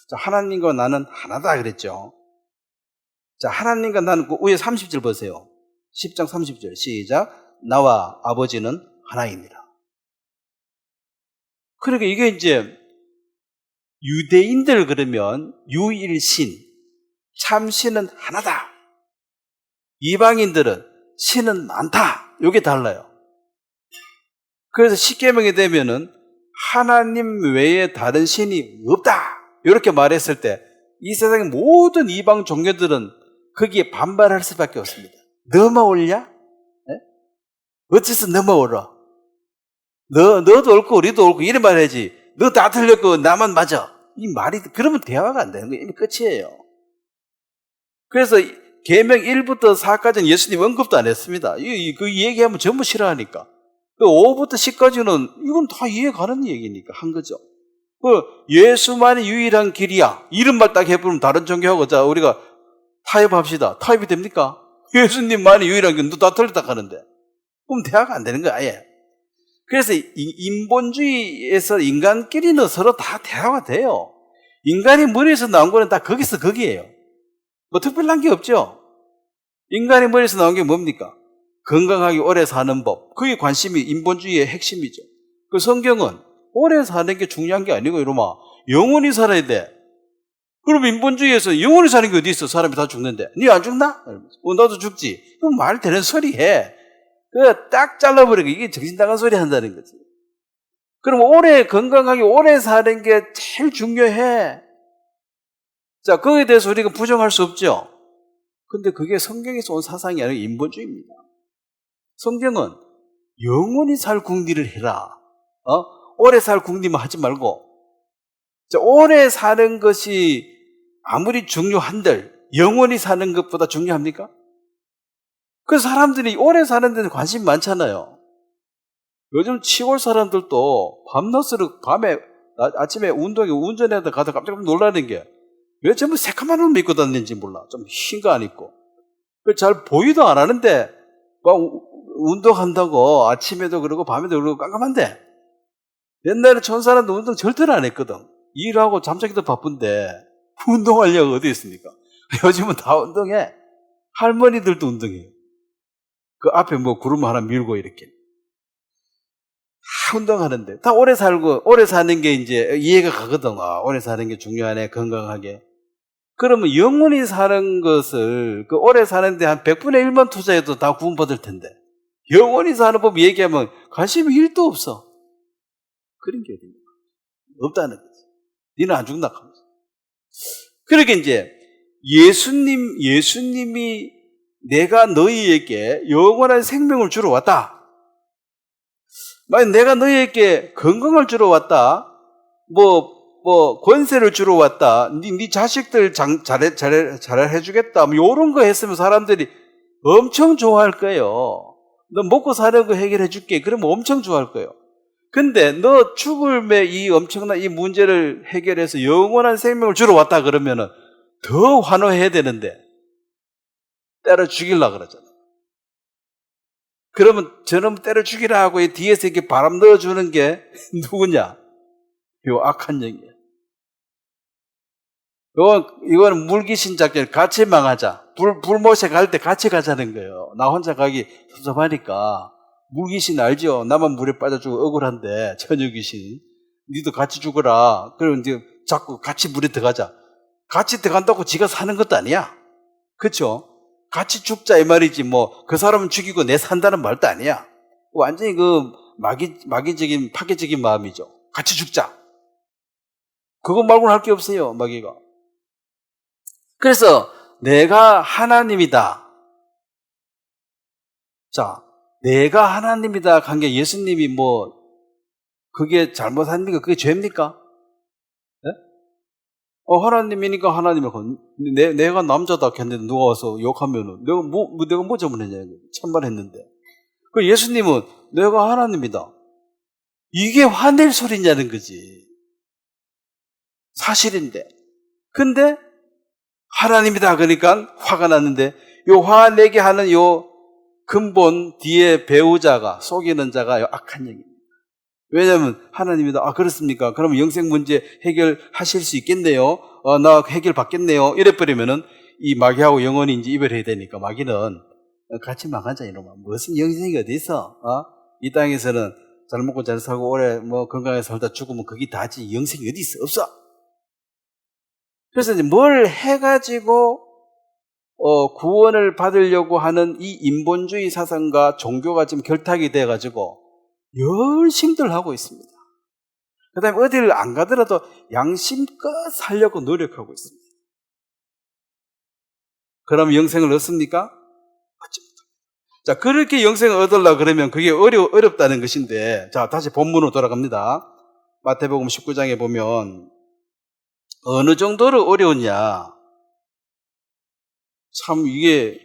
자, 하나님과 나는 하나다 그랬죠. 자, 하나님과 나는 그 위에 30절 보세요. 10장 30절 시작. 나와 아버지는 하나입니다. 그러니까 이게 이제 유대인들 그러면 유일신, 참신은 하나다. 이방인들은 신은 많다. 이게 달라요. 그래서 십계명이 되면은 하나님 외에 다른 신이 없다. 이렇게 말했을 때 이 세상의 모든 이방 종교들은 거기에 반발할 수밖에 없습니다. 넘어올냐? 네? 어째서 넘어오라? 너도 옳고 우리도 옳고 이래 말해야지. 너 다 틀렸고 나만 맞아. 이 말이 그러면 대화가 안 되는 거예요. 이미 끝이에요. 그래서 계명 1부터 4까지는 예수님 언급도 안 했습니다. 그 얘기하면 전부 싫어하니까. 5부터 10까지는 이건 다 이해가는 얘기니까 한 거죠. 예수만이 유일한 길이야. 이런 말 딱 해보면 다른 종교하고 자 우리가 타협합시다. 타협이 됩니까? 예수님만이 유일한 길, 너 다 틀렸다 하는데. 그럼 대화가 안 되는 거야, 아예. 그래서 인본주의에서 인간끼리는 서로 다 대화가 돼요. 인간이 머리에서 나온 거는 다 거기서 거기에요. 뭐 특별한 게 없죠. 인간의 머리에서 나온 게 뭡니까? 건강하게 오래 사는 법. 그게 관심이 인본주의의 핵심이죠. 그 성경은 오래 사는 게 중요한 게 아니고 이러면 영원히 살아야 돼. 그럼 인본주의에서 영원히 사는 게 어디 있어? 사람이 다 죽는데. 니 안 죽나? 나도 죽지. 그럼 말 되는 소리 해. 그래 딱 잘라버리고 이게 정신나간 소리 한다는 거지. 그럼 건강하게 오래 사는 게 제일 중요해. 자, 거기에 대해서 우리가 부정할 수 없죠. 근데 그게 성경에서 온 사상이 아니라 인본주의입니다. 성경은 영원히 살 궁리를 해라. 오래 살 궁리만 하지 말고. 자, 오래 사는 것이 아무리 중요한들 영원히 사는 것보다 중요합니까? 그 사람들이 오래 사는 데는 관심이 많잖아요. 요즘 시골 사람들도 밤낮으로 아침에 운전하다 가다 깜짝 놀라는 게 왜 전부 새까만 옷 입고 다니는지 몰라. 좀 흰 거 안 입고. 잘 보이도 안 하는데 막 운동한다고 아침에도 그러고 밤에도 그러고 깜깜한데 옛날에 촌사람도 운동 절대로 안 했거든. 일하고 잠자기도 바쁜데 운동하려고 어디 있습니까? 요즘은 다 운동해. 할머니들도 운동해요. 그 앞에 뭐 구름 하나 밀고 이렇게 다 운동하는데 다 오래 살고 오래 사는 게 이제 이해가 가거든. 오래 사는 게 중요하네. 건강하게. 그러면 영원히 사는 것을 그 오래 사는데 한 100분의 1만 투자해도 다 구원받을 텐데 영원히 사는 법 얘기하면 관심이 1도 없어. 그런 게 어디냐? 없다는 거지. 니는 안 죽는다 하면서. 그러니까 이제 예수님이 내가 너희에게 영원한 생명을 주러 왔다. 만약 내가 너희에게 건강을 주러 왔다. 권세를 주러 왔다. 네 자식들 잘 해주겠다. 요런 거 했으면 사람들이 엄청 좋아할 거예요. 너 먹고 사는 거 해결해 줄게. 그러면 엄청 좋아할 거예요. 근데 너 죽음의 이 엄청난 이 문제를 해결해서 영원한 생명을 주러 왔다 그러면은 더 환호해야 되는데 때려 죽이려고 그러잖아요. 그러면 저놈 때려 죽이라 하고 뒤에서 이렇게 바람 넣어주는 게 누구냐? 요 악한 영이에요. 이건 물귀신 작전, 같이 망하자. 불못에 갈 때 같이 가자는 거예요. 나 혼자 가기 섭섭하니까. 물귀신 알죠? 나만 물에 빠져 죽어 억울한데, 처녀귀신. 니도 같이 죽어라. 그럼 이제 자꾸 같이 물에 들어가자. 같이 들어간다고 지가 사는 것도 아니야. 그쵸? 같이 죽자 이 말이지, 그 사람은 죽이고 내 산다는 말도 아니야. 완전히 마귀적인, 파괴적인 마음이죠. 같이 죽자. 그거 말고는 할 게 없어요, 마귀가. 그래서 내가 하나님이다. 자, 내가 하나님이다 한 게 예수님이 그게 잘못합니까? 그게 죄입니까? 네? 하나님이니까 하나님을 내가 남자다 했는데 누가 와서 욕하면은 내가 뭐 잘못했냐 참말했는데. 그 예수님은 내가 하나님이다. 이게 화낼 소리냐는 거지. 사실인데. 근데 하나님이다 그러니까 화가 났는데 요 화내게 하는 요 근본 뒤에 배우자가 속이는 자가 요 악한 영입니다. 왜냐하면 하나님이다. 그렇습니까? 그러면 영생 문제 해결하실 수 있겠네요. 나 해결 받겠네요. 이래버리면은 이 마귀하고 영원히 이제 이별해야 되니까 마귀는 같이 망하자 이놈아. 무슨 영생이 어디 있어? 이 땅에서는 잘 먹고 잘 살고 오래 건강하게 살다 죽으면 그게 다지. 영생이 어디 있어? 없어. 그래서 이제 뭘 해가지고 구원을 받으려고 하는 이 인본주의 사상과 종교가 지금 결탁이 돼가지고 열심들 하고 있습니다. 그 다음에 어디를 안 가더라도 양심껏 살려고 노력하고 있습니다. 그럼 영생을 얻습니까? 얻지 못합니다. 자, 그렇게 영생을 얻으려고 그러면 그게 어렵다는 것인데, 자, 다시 본문으로 돌아갑니다. 마태복음 19장에 보면 어느 정도로 어려웠냐. 참 이게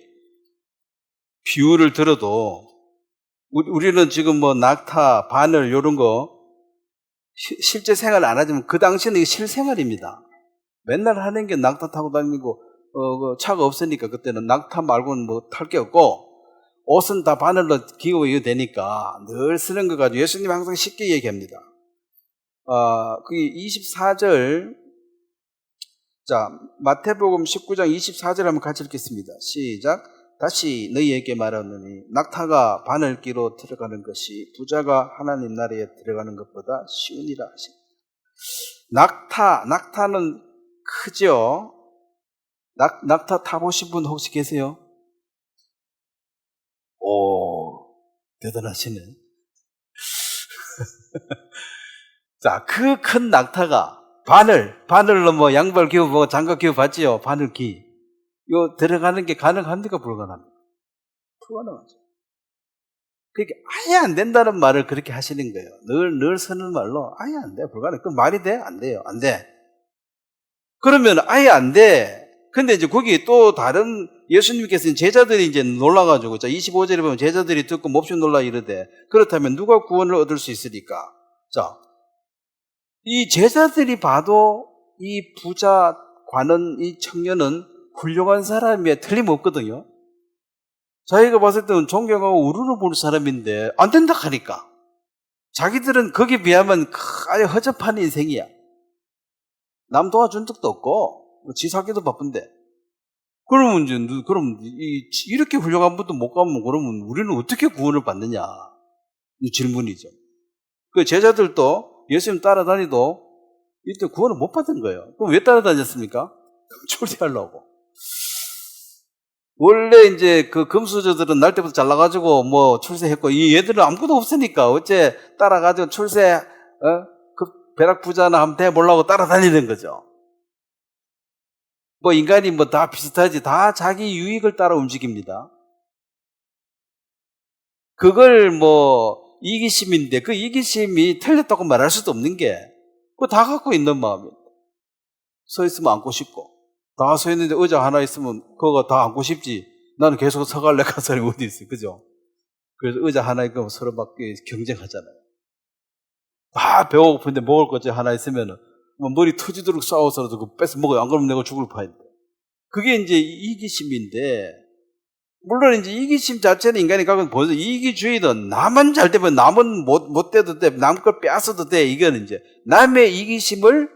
비유를 들어도 우리는 지금 낙타, 바늘 이런 거 실제 생활 안 하지만 그 당시에는 이게 실생활입니다. 맨날 하는 게 낙타 타고 다니고 차가 없으니까 그때는 낙타 말고는 탈 게 없고 옷은 다 바늘로 기고 되니까 늘 쓰는 거 가지고 예수님이 항상 쉽게 얘기합니다. 그게 24절 자, 마태복음 19장 24절 한번 같이 읽겠습니다. 시작. 다시 너희에게 말하노니 낙타가 바늘기로 들어가는 것이 부자가 하나님 나라에 들어가는 것보다 쉬우니라 하십니다. 낙타는 크죠? 낙타 타보신 분 혹시 계세요? 오, 대단하시네. 자, 그 큰 낙타가 바늘로 양발 기우 장갑 기우 봤지요? 바늘기. 이거 들어가는 게 가능합니까? 불가능합니까? 불가능하죠. 그러니까 아예 안 된다는 말을 그렇게 하시는 거예요. 늘 쓰는 말로 아예 안 돼. 불가능해. 그 말이 돼? 안 돼요. 안 돼. 그러면 아예 안 돼. 근데 이제 거기 또 다른 예수님께서는 제자들이 이제 놀라가지고, 자, 25절에 보면 제자들이 듣고 몹시 놀라 이르되, 그렇다면 누가 구원을 얻을 수 있으리까? 자, 이 제자들이 봐도 이 부자 관원 이 청년은 훌륭한 사람이야 틀림없거든요. 자기가 봤을 때는 존경하고 우르르 보는 사람인데 안 된다 하니까 자기들은 거기에 비하면 아주 허접한 인생이야. 남 도와준 적도 없고 지 살기도 바쁜데 그러면 이제 이렇게 훌륭한 분도 못 가면 그러면 우리는 어떻게 구원을 받느냐 이 질문이죠. 그 제자들도 예수님 따라다니도 이때 구원을 못 받은 거예요. 그럼 왜 따라다녔습니까? 출세하려고. 원래 이제 그 금수저들은 날 때부터 잘나가지고 출세했고 이 얘들은 아무것도 없으니까 어째 따라가지고 그 벼락부자나 한번 대보려고 따라다니는 거죠. 뭐 인간이 뭐 다 비슷하지. 다 자기 유익을 따라 움직입니다. 그걸 뭐 이기심인데 그 이기심이 틀렸다고 말할 수도 없는 게 그거 다 갖고 있는 마음이에요. 서 있으면 앉고 싶고 다 서 있는데 의자 하나 있으면 그거 다 앉고 싶지. 나는 계속 서갈래 간 사람이 어디 있어요. 그죠? 그래서 의자 하나 있고 서로 막 경쟁하잖아요. 다 배고픈데 먹을 것이 하나 있으면은 뭐 머리 터지도록 싸워서라도 그거 뺏어 먹어요. 안 그러면 내가 죽을 판인데. 그게 이제 이기심인데, 물론 이제 이기심 자체는 인간이 갖고 있는 이기주의는 나만 잘 되면 남은 못 돼도 돼, 남 걸 빼앗아도 돼. 이거는 이제 남의 이기심을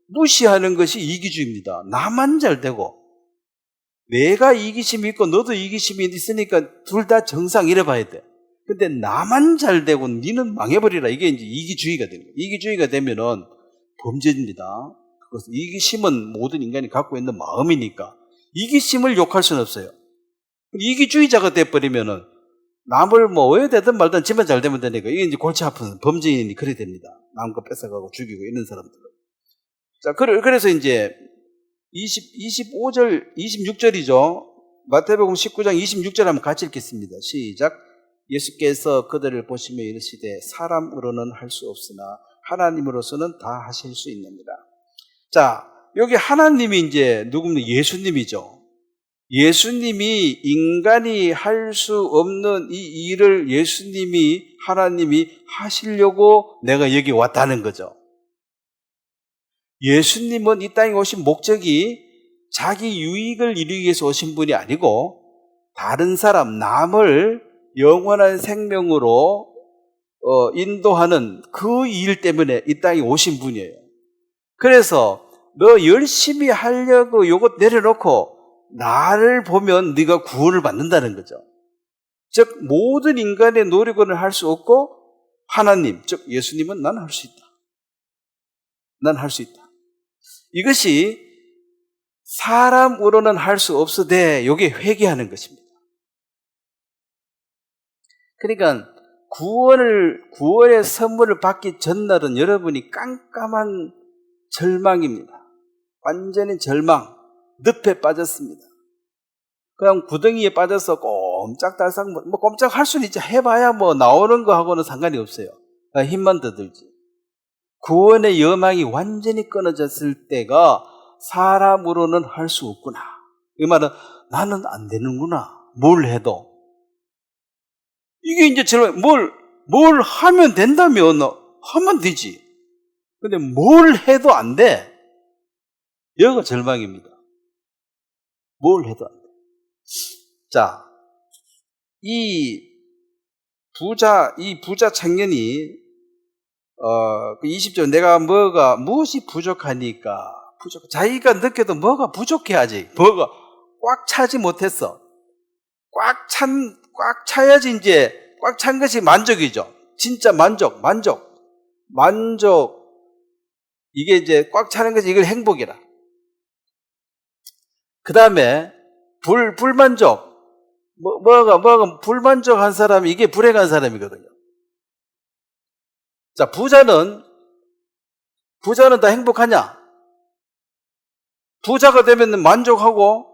무시하는 것이 이기주의입니다. 나만 잘 되고 내가 이기심이 있고 너도 이기심이 있으니까 둘 다 정상 이래 봐야 돼. 근데 나만 잘 되고 니는 망해버리라. 이게 이제 이기주의가 되는 거예요. 이기주의가 되면은 범죄입니다. 그것은 이기심은 모든 인간이 갖고 있는 마음이니까 이기심을 욕할 수는 없어요. 이기주의자가 돼버리면은 남을 뭐 왜 되든 말든 지만 잘 되면 되니까 이게 이제 골치 아픈 범죄인이 그래 됩니다. 남 거 뺏어가고 죽이고 이런 사람들은. 자, 그래서 이제 25절, 26절이죠. 마태복음 19장 26절 한번 같이 읽겠습니다. 시작. 예수께서 그들을 보시며 이르시되 사람으로는 할 수 없으나 하나님으로서는 다 하실 수 있느니라. 자, 여기 하나님이 이제 누굽니까? 예수님이죠. 예수님이 인간이 할 수 없는 이 일을 예수님이 하나님이 하시려고 내가 여기 왔다는 거죠. 예수님은 이 땅에 오신 목적이 자기 유익을 이루기 위해서 오신 분이 아니고 다른 사람, 남을 영원한 생명으로 인도하는 그 일 때문에 이 땅에 오신 분이에요. 그래서 너 열심히 하려고 요것 내려놓고 나를 보면 네가 구원을 받는다는 거죠. 즉 모든 인간의 노력을 할 수 없고 하나님, 즉 예수님은 난 할 수 있다. 난 할 수 있다. 이것이 사람으로는 할 수 없으되 이게 회개하는 것입니다. 그러니까 구원의 선물을 받기 전날은 여러분이 깜깜한 절망입니다. 완전히 절망, 늪에 빠졌습니다. 그냥 구덩이에 빠져서 꼼짝달싹 뭐 꼼짝할 수는 있지. 해봐야 뭐 나오는 거하고는 상관이 없어요. 힘만 더 들지. 구원의 여망이 완전히 끊어졌을 때가 사람으로는 할 수 없구나. 이 말은 나는 안 되는구나. 뭘 해도. 이게 이제 뭘 하면 된다면 하면 되지. 근데 뭘 해도 안 돼. 여기가 절망입니다. 뭘 해도 안 돼. 자, 이 부자 청년이 20절 내가 무엇이 부족하니까 자기가 느껴도 뭐가 부족해 아직 뭐가 꽉 차지 못했어. 꽉 차야지 이제 꽉 찬 것이 만족이죠. 진짜 만족 이게 이제 꽉 차는 것이 이걸 행복이라. 그 다음에 불만족 뭐가 불만족한 사람이 이게 불행한 사람이거든요. 자, 부자는 다 행복하냐? 부자가 되면 만족하고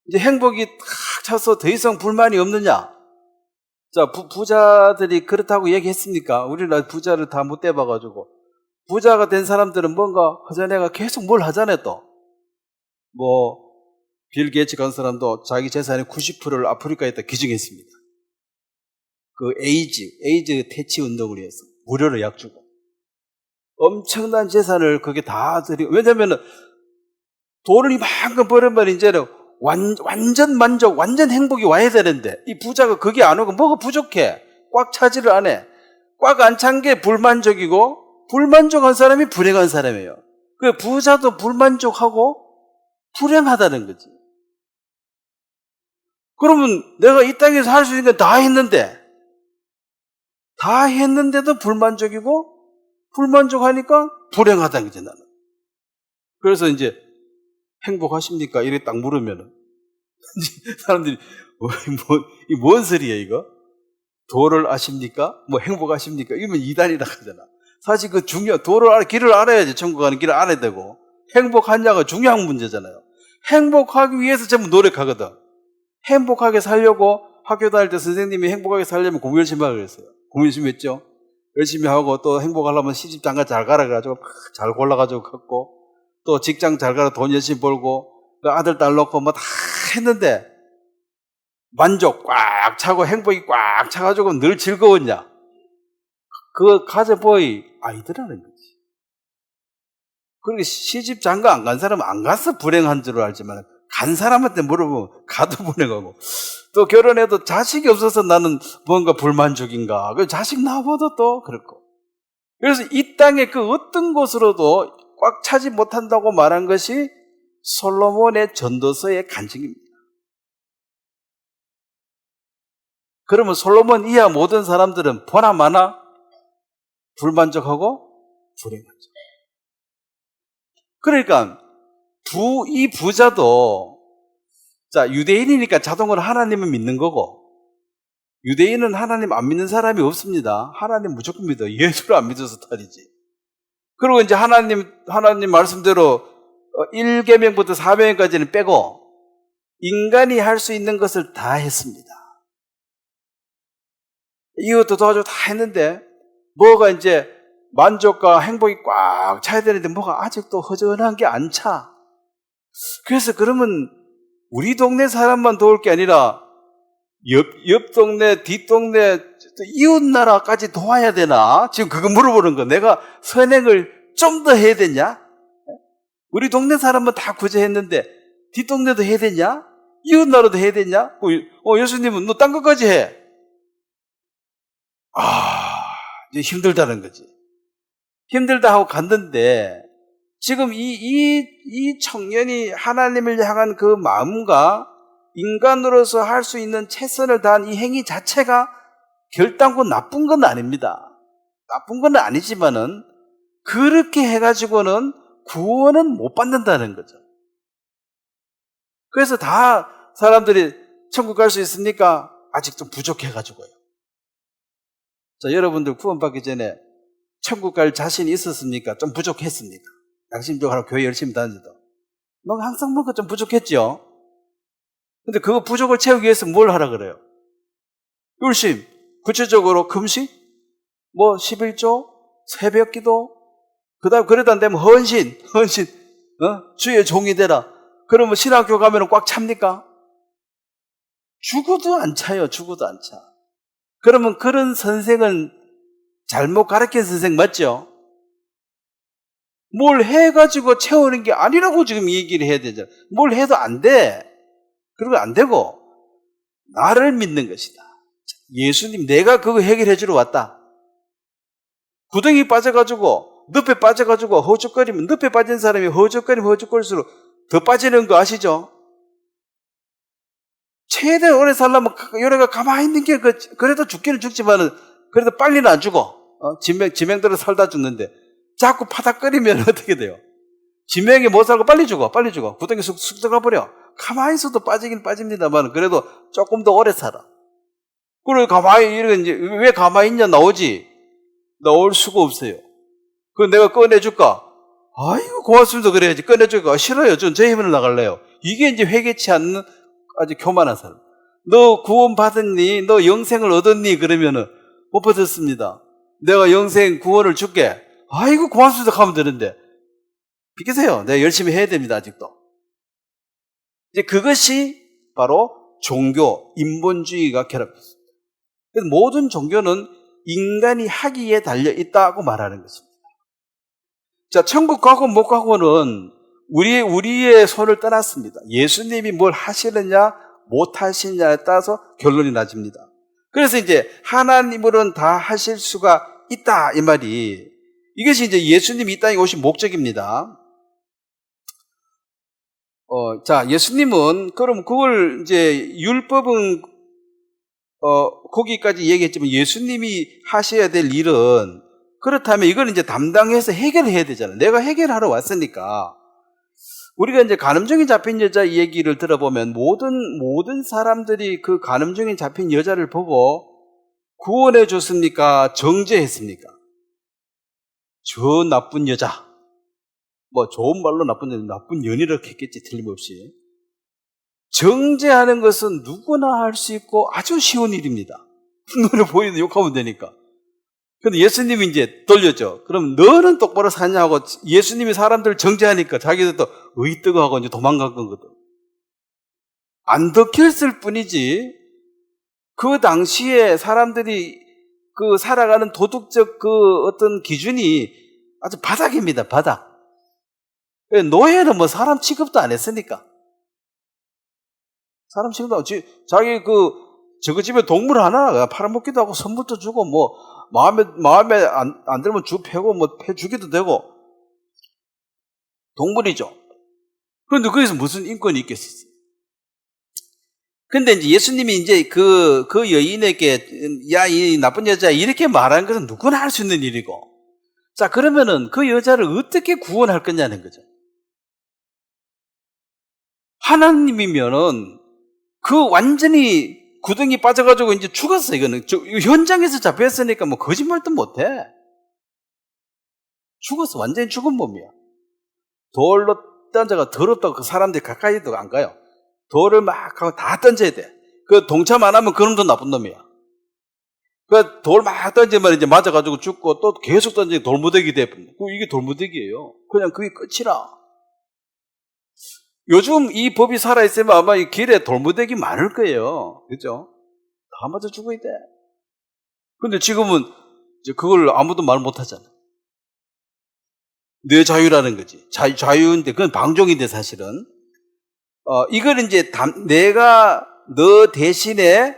이제 행복이 탁 차서 더 이상 불만이 없느냐? 자, 부자들이 그렇다고 얘기했습니까? 우리나라 부자를 다 못 돼봐가지고 부자가 된 사람들은 뭔가 허전해가 계속 뭘 하잖아요. 또 빌 게이츠 간 사람도 자기 재산의 90%를 아프리카에다 기증했습니다. 그 에이즈 퇴치 운동을 위해서 무료로 약 주고 엄청난 재산을 거기에 다 드리고. 왜냐면은 돈을 이만큼 벌으면 이제는 완전 만족, 완전 행복이 와야 되는데 이 부자가 그게 안 오고 뭐가 부족해. 꽉 차지를 안 해. 꽉 안 찬 게 불만족이고 불만족한 사람이 불행한 사람이에요. 그 부자도 불만족하고 불행하다는 거지. 그러면 내가 이 땅에서 할 수 있는 건 다 했는데도 불만족이고 불만족하니까 불행하다는 거지 나는. 그래서 이제 행복하십니까? 이렇게 딱 물으면은 사람들이 뭔 소리야 이거? 도를 아십니까? 행복하십니까? 이러면 이단이라 하잖아. 사실 길을 알아야지. 천국 가는 길을 알아야 되고 행복하냐가 중요한 문제잖아요. 행복하기 위해서 전부 노력하거든. 행복하게 살려고 학교 다닐 때 선생님이 행복하게 살려면 공부 열심히 하라고 그랬어요. 공부 열심히 했죠. 열심히 하고 또 행복하려면 시집 장가 잘 가라 그래가지고 잘 골라가지고 갔고 또 직장 잘 가라 돈 열심히 벌고 아들 딸 놓고 뭐 다 했는데 만족 꽉 차고 행복이 꽉 차가지고 늘 즐거웠냐? 그거 가져보이 아니더라는 거지. 그러니까 시집 장가 안 간 사람은 안 가서 불행한 줄 알지만 간 사람한테 물어보면 가도 불행하고 또 결혼해도 자식이 없어서 나는 뭔가 불만족인가. 그 자식 낳아봐도 또 그렇고. 그래서 이 땅의 그 어떤 것으로도 꽉 차지 못한다고 말한 것이 솔로몬의 전도서의 간증입니다. 그러면 솔로몬 이하 모든 사람들은 보나마나 불만족하고 불행하죠. 그러니까 이 부자도 자 유대인이니까 자동으로 하나님을 믿는 거고 유대인은 하나님 안 믿는 사람이 없습니다. 하나님 무조건 믿어. 예수를 안 믿어서 탈이지. 그리고 이제 하나님 말씀대로 1계명부터 4계명까지는 빼고 인간이 할 수 있는 것을 다 했습니다. 이것도 도와주고 다 했는데 뭐가 이제 만족과 행복이 꽉 차야 되는데 뭐가 아직도 허전한 게 안 차. 그래서 그러면 우리 동네 사람만 도울 게 아니라 옆 동네, 뒷동네, 이웃 나라까지 도와야 되나? 지금 그거 물어보는 거. 내가 선행을 좀 더 해야 되냐? 우리 동네 사람은 다 구제했는데 뒷동네도 해야 되냐? 이웃 나라도 해야 되냐? 예수님은 너 딴 것까지 해. 이제 힘들다는 거지. 힘들다 하고 갔는데 지금 이 청년이 하나님을 향한 그 마음과 인간으로서 할 수 있는 최선을 다한 이 행위 자체가 결단코 나쁜 건 아닙니다. 나쁜 건 아니지만은 그렇게 해가지고는 구원은 못 받는다는 거죠. 그래서 다 사람들이 천국 갈 수 있습니까? 아직 좀 부족해가지고요. 자, 여러분들 구원받기 전에 천국 갈 자신이 있었습니까? 좀 부족했습니까? 양심적으로 교회 열심히 다니도. 뭐 항상 뭔가 좀 부족했죠? 근데 그거 부족을 채우기 위해서 뭘 하라 그래요? 열심, 구체적으로 금식, 11조, 새벽 기도, 그 다음 그래도 안 되면 헌신, 주의 종이 되라. 그러면 신학교 가면 꽉 찹니까? 죽어도 안 차요, 죽어도 안 차. 그러면 그런 선생은 잘못 가르친 선생 맞죠? 뭘 해가지고 채우는 게 아니라고 지금 얘기를 해야 되잖아. 뭘 해도 안 돼. 그리고 안 되고 나를 믿는 것이다. 예수님 내가 그거 해결해 주러 왔다. 구덩이 빠져가지고 늪에 빠져가지고 허우적거리면 늪에 빠진 사람이 허우적거릴수록 더 빠지는 거 아시죠? 최대한 오래 살려면 요래가 가만히 있는 게 그래도 죽기는 죽지만은 그래도 빨리는 안 죽어. 지명대로 살다 죽는데 자꾸 파닥거리면 어떻게 돼요? 지명이 못 살고 빨리 죽어. 구덩이 쑥 들어가 버려. 가만히 있어도 빠지긴 빠집니다만 그래도 조금 더 오래 살아. 그리고 가만히 이제 왜 가만히 있냐 나오지? 나올 수가 없어요. 그럼 내가 꺼내줄까? 아이고 고맙습니다 그래야지. 꺼내줄까? 싫어요. 전 제 힘으로 나갈래요. 이게 이제 회개치 않는 아주 교만한 사람. 너 구원 받았니? 너 영생을 얻었니? 그러면은 못 받았습니다. 내가 영생 구원을 줄게. 아이고 고맙습니다 하면 되는데 비키세요. 내가 열심히 해야 됩니다. 아직도. 이제 그것이 바로 종교, 인본주의가 결합했습니다. 그래서 모든 종교는 인간이 하기에 달려 있다고 말하는 것입니다. 자, 천국 가고 못 가고는 우리의 손을 떠났습니다. 예수님이 뭘 하시느냐, 못 하시느냐에 따라서 결론이 나집니다. 그래서 이제 하나님으로는 다 하실 수가 있다, 이 말이. 이것이 이제 예수님이 이 땅에 오신 목적입니다. 자, 예수님은, 그럼 그걸 이제 율법은, 거기까지 얘기했지만 예수님이 하셔야 될 일은 그렇다면 이걸 이제 담당해서 해결해야 되잖아요. 내가 해결하러 왔으니까. 우리가 이제 간음증이 잡힌 여자 얘기를 들어보면 모든 사람들이 그 간음증이 잡힌 여자를 보고 구원해 줬습니까? 정죄했습니까? 저 나쁜 여자. 뭐 좋은 말로 나쁜 연이라고 했겠지, 틀림없이. 정죄하는 것은 누구나 할 수 있고 아주 쉬운 일입니다. 눈에 보이는데 욕하면 되니까. 근데 예수님이 이제 돌렸죠. 그럼 너는 똑바로 사냐고 예수님이 사람들을 정죄하니까 자기들도 의뜨거하고 이제 도망간 거거든. 안 덕혔을 뿐이지, 그 당시에 사람들이 그 살아가는 도덕적 그 어떤 기준이 아주 바닥입니다, 바닥. 노예는 뭐 사람 취급도 안 했으니까. 사람 취급도 안 했지. 자기 저거 집에 동물 하나 팔아먹기도 하고 선물도 주고 뭐 마음에 안 들면 패고 뭐 패 주기도 되고 동물이죠. 그런데 거기서 무슨 인권이 있겠어요? 근데 이제 예수님이 이제 그 여인에게 야, 이 나쁜 여자 이렇게 말하는 것은 누구나 할 수 있는 일이고, 자, 그러면은 그 여자를 어떻게 구원할 거냐는 거죠. 하나님이면은 그 완전히 구덩이 빠져가지고 이제 죽었어. 이거는 현장에서 잡혔으니까 뭐 거짓말도 못해. 죽었어. 완전히 죽은 몸이야. 돌로 던져가 더럽다고 그 사람들이 가까이도 안 가요. 돌을 막 하고 다 던져야 돼. 그 동참 안 하면 그 놈도 나쁜 놈이야. 그 돌 막 던지면 이제 맞아가지고 죽고 또 계속 던지면 돌무더기 돼. 이게 돌무더기예요. 그냥 그게 끝이라. 요즘 이 법이 살아있으면 아마 이 길에 돌무더기 많을 거예요. 그죠? 다 맞아 죽어야 돼. 근데 지금은 이제 그걸 아무도 말 못 하잖아. 내 자유라는 거지. 자유인데, 그건 방종인데 사실은. 이걸 이제 내가 너 대신에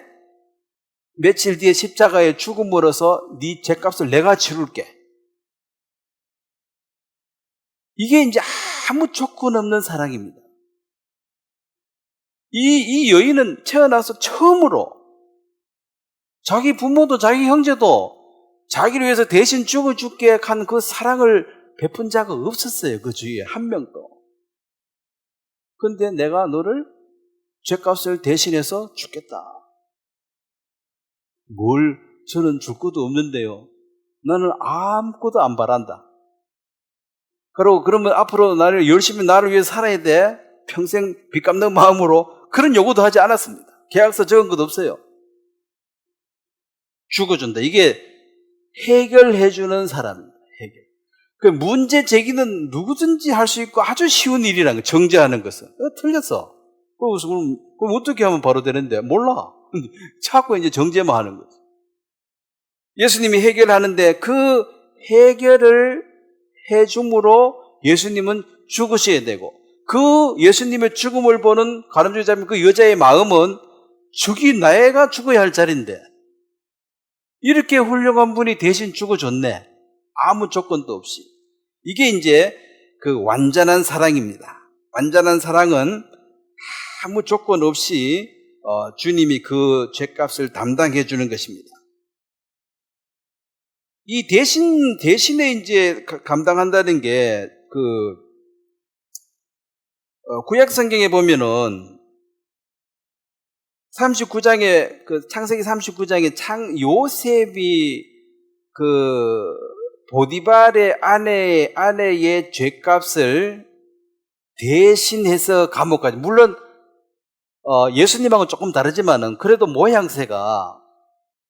며칠 뒤에 십자가에 죽음으로써 네 죄값을 내가 치룰게. 이게 이제 아무 조건 없는 사랑입니다. 이 여인은 태어나서 처음으로 자기 부모도 자기 형제도 자기를 위해서 대신 죽게 한 그 사랑을 베푼 자가 없었어요. 그 주위에 한 명도. 근데 내가 너를 죄값을 대신해서 죽겠다. 뭘 저는 줄 것도 없는데요. 나는 아무것도 안 바란다. 그러면 앞으로 열심히 나를 위해 살아야 돼. 평생 빚 갚는 마음으로 그런 요구도 하지 않았습니다. 계약서 적은 것도 없어요. 죽어준다. 이게 해결해주는 사람입니다. 해결. 그 문제 제기는 누구든지 할 수 있고 아주 쉬운 일이라는 거, 정죄하는 것은. 틀렸어. 그럼 어떻게 하면 바로 되는데? 몰라. 자꾸 이제 정죄만 하는 거지. 예수님이 해결하는데 그 해결을 해줌으로 예수님은 죽으셔야 되고, 그 예수님의 죽음을 보는 가늠주의자면 그 여자의 마음은 내가 죽어야 할 자리인데 이렇게 훌륭한 분이 대신 죽어줬네. 아무 조건도 없이. 이게 이제 그 완전한 사랑입니다. 완전한 사랑은 아무 조건 없이 주님이 그 죄값을 담당해 주는 것입니다. 이 대신에 이제 감당한다는 게 구약 성경에 보면은 39장에 창세기 39장에 요셉이 보디발의 아내의 죄값을 대신해서 감옥까지, 물론 예수님하고는 조금 다르지만은 그래도 모양새가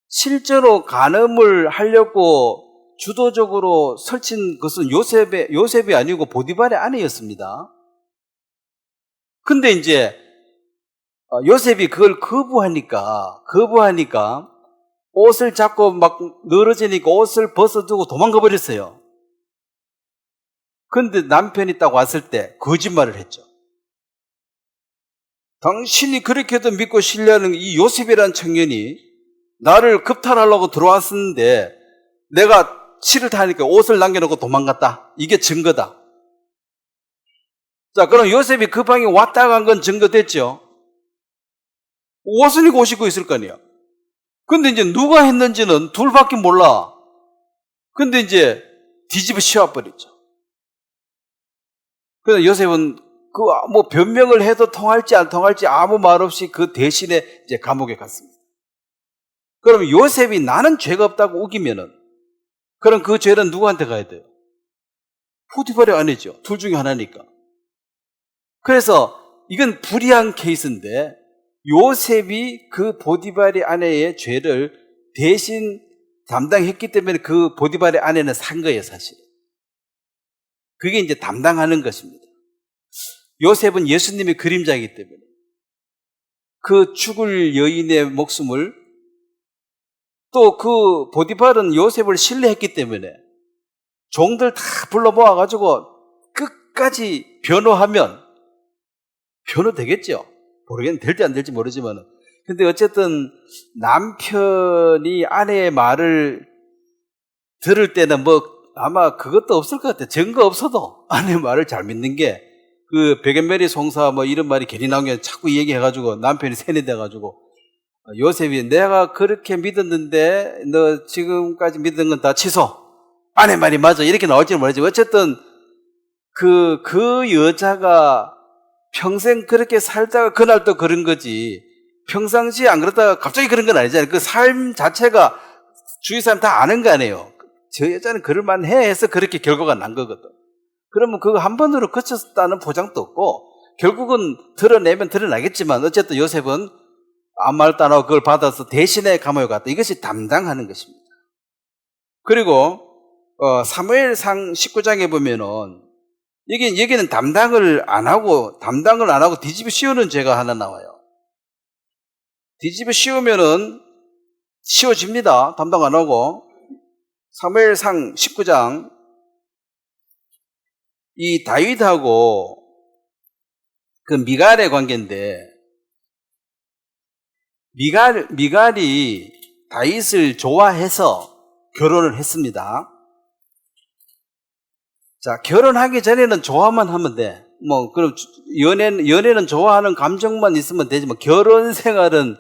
실제로 간음을 하려고 주도적으로 설친 것은 요셉이 아니고 보디발의 아내였습니다. 근데 이제 요셉이 그걸 거부하니까 옷을 잡고 막 늘어지니까 옷을 벗어두고 도망가 버렸어요. 근데 남편이 딱 왔을 때 거짓말을 했죠. 당신이 그렇게도 믿고 신뢰하는 이 요셉이라는 청년이 나를 급탈하려고 들어왔었는데 내가 치를 타니까 옷을 남겨놓고 도망갔다. 이게 증거다. 자, 그럼 요셉이 그 방에 왔다 간 건 증거됐죠. 옷을 입고 있을 거 아니야. 근데 이제 누가 했는지는 둘밖에 몰라. 근데 이제 뒤집어 씌워버리죠. 그래서 요셉은 변명을 해도 통할지 안 통할지 아무 말 없이 그 대신에 이제 감옥에 갔습니다. 그럼 요셉이 나는 죄가 없다고 우기면은, 그럼 그 죄는 누구한테 가야 돼요? 포티파의 아내죠. 둘 중에 하나니까. 그래서 이건 불의한 케이스인데 요셉이 그 보디발의 아내의 죄를 대신 담당했기 때문에 그 보디발의 아내는 산 거예요, 사실. 그게 이제 담당하는 것입니다. 요셉은 예수님의 그림자이기 때문에 그 죽을 여인의 목숨을, 또 그 보디발은 요셉을 신뢰했기 때문에 종들 다 불러 모아가지고 끝까지 변호하면 변호되겠죠. 모르겠는데 될지 안 될지 모르지만, 근데 어쨌든 남편이 아내의 말을 들을 때는 뭐 아마 그것도 없을 것 같아요. 증거 없어도 아내의 말을 잘 믿는 게, 그 베겐메리 송사 뭐 이런 말이 괜히 나온 게 자꾸 얘기해가지고 남편이 세뇌돼가지고 요셉이 내가 그렇게 믿었는데 너 지금까지 믿은 건 다 취소, 아내 말이 맞아, 이렇게 나올지는 모르지. 어쨌든 그 여자가 평생 그렇게 살다가 그날 또 그런 거지, 평상시에 안 그러다가 갑자기 그런 건 아니잖아요. 그 삶 자체가 주위 사람 다 아는 거 아니에요. 저 여자는 그럴만해 해서 그렇게 결과가 난 거거든. 그러면 그거 한 번으로 그쳤다는 보장도 없고, 결국은 드러내면 드러나겠지만 어쨌든 요셉은 아무 말도 안 하고 그걸 받아서 대신에 감옥에 갔다. 이것이 담당하는 것입니다. 그리고 사무엘상 19장에 보면은 여기는 담당을 안 하고 뒤집어 씌우는 죄가 하나 나와요. 뒤집어 씌우면은 씌워집니다. 담당 안 하고. 사무엘상 19장, 이 다윗하고 그 미갈의 관계인데, 미갈이 다윗을 좋아해서 결혼을 했습니다. 자, 결혼하기 전에는 좋아만 하면 돼. 뭐, 그럼 연애는 좋아하는 감정만 있으면 되지만 결혼 생활은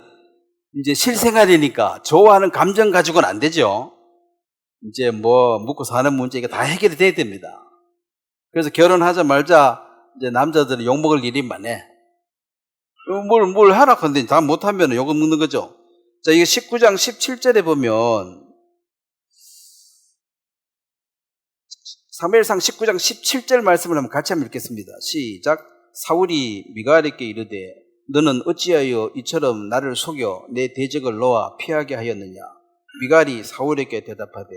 이제 실생활이니까 좋아하는 감정 가지고는 안 되죠. 이제 뭐, 묵고 사는 문제, 이게 다 해결이 돼야 됩니다. 그래서 결혼하자 말자, 이제 남자들은 욕먹을 일이 많네. 뭘 하라 근데 다 못하면 욕을 먹는 거죠. 자, 이게 19장 17절에 보면, 사무엘상 19장 17절 말씀을 한번 같이 한번 읽겠습니다. 시작. 사울이 미갈에게 이르되 너는 어찌하여 이처럼 나를 속여 내 대적을 놓아 피하게 하였느냐. 미갈이 사울에게 대답하되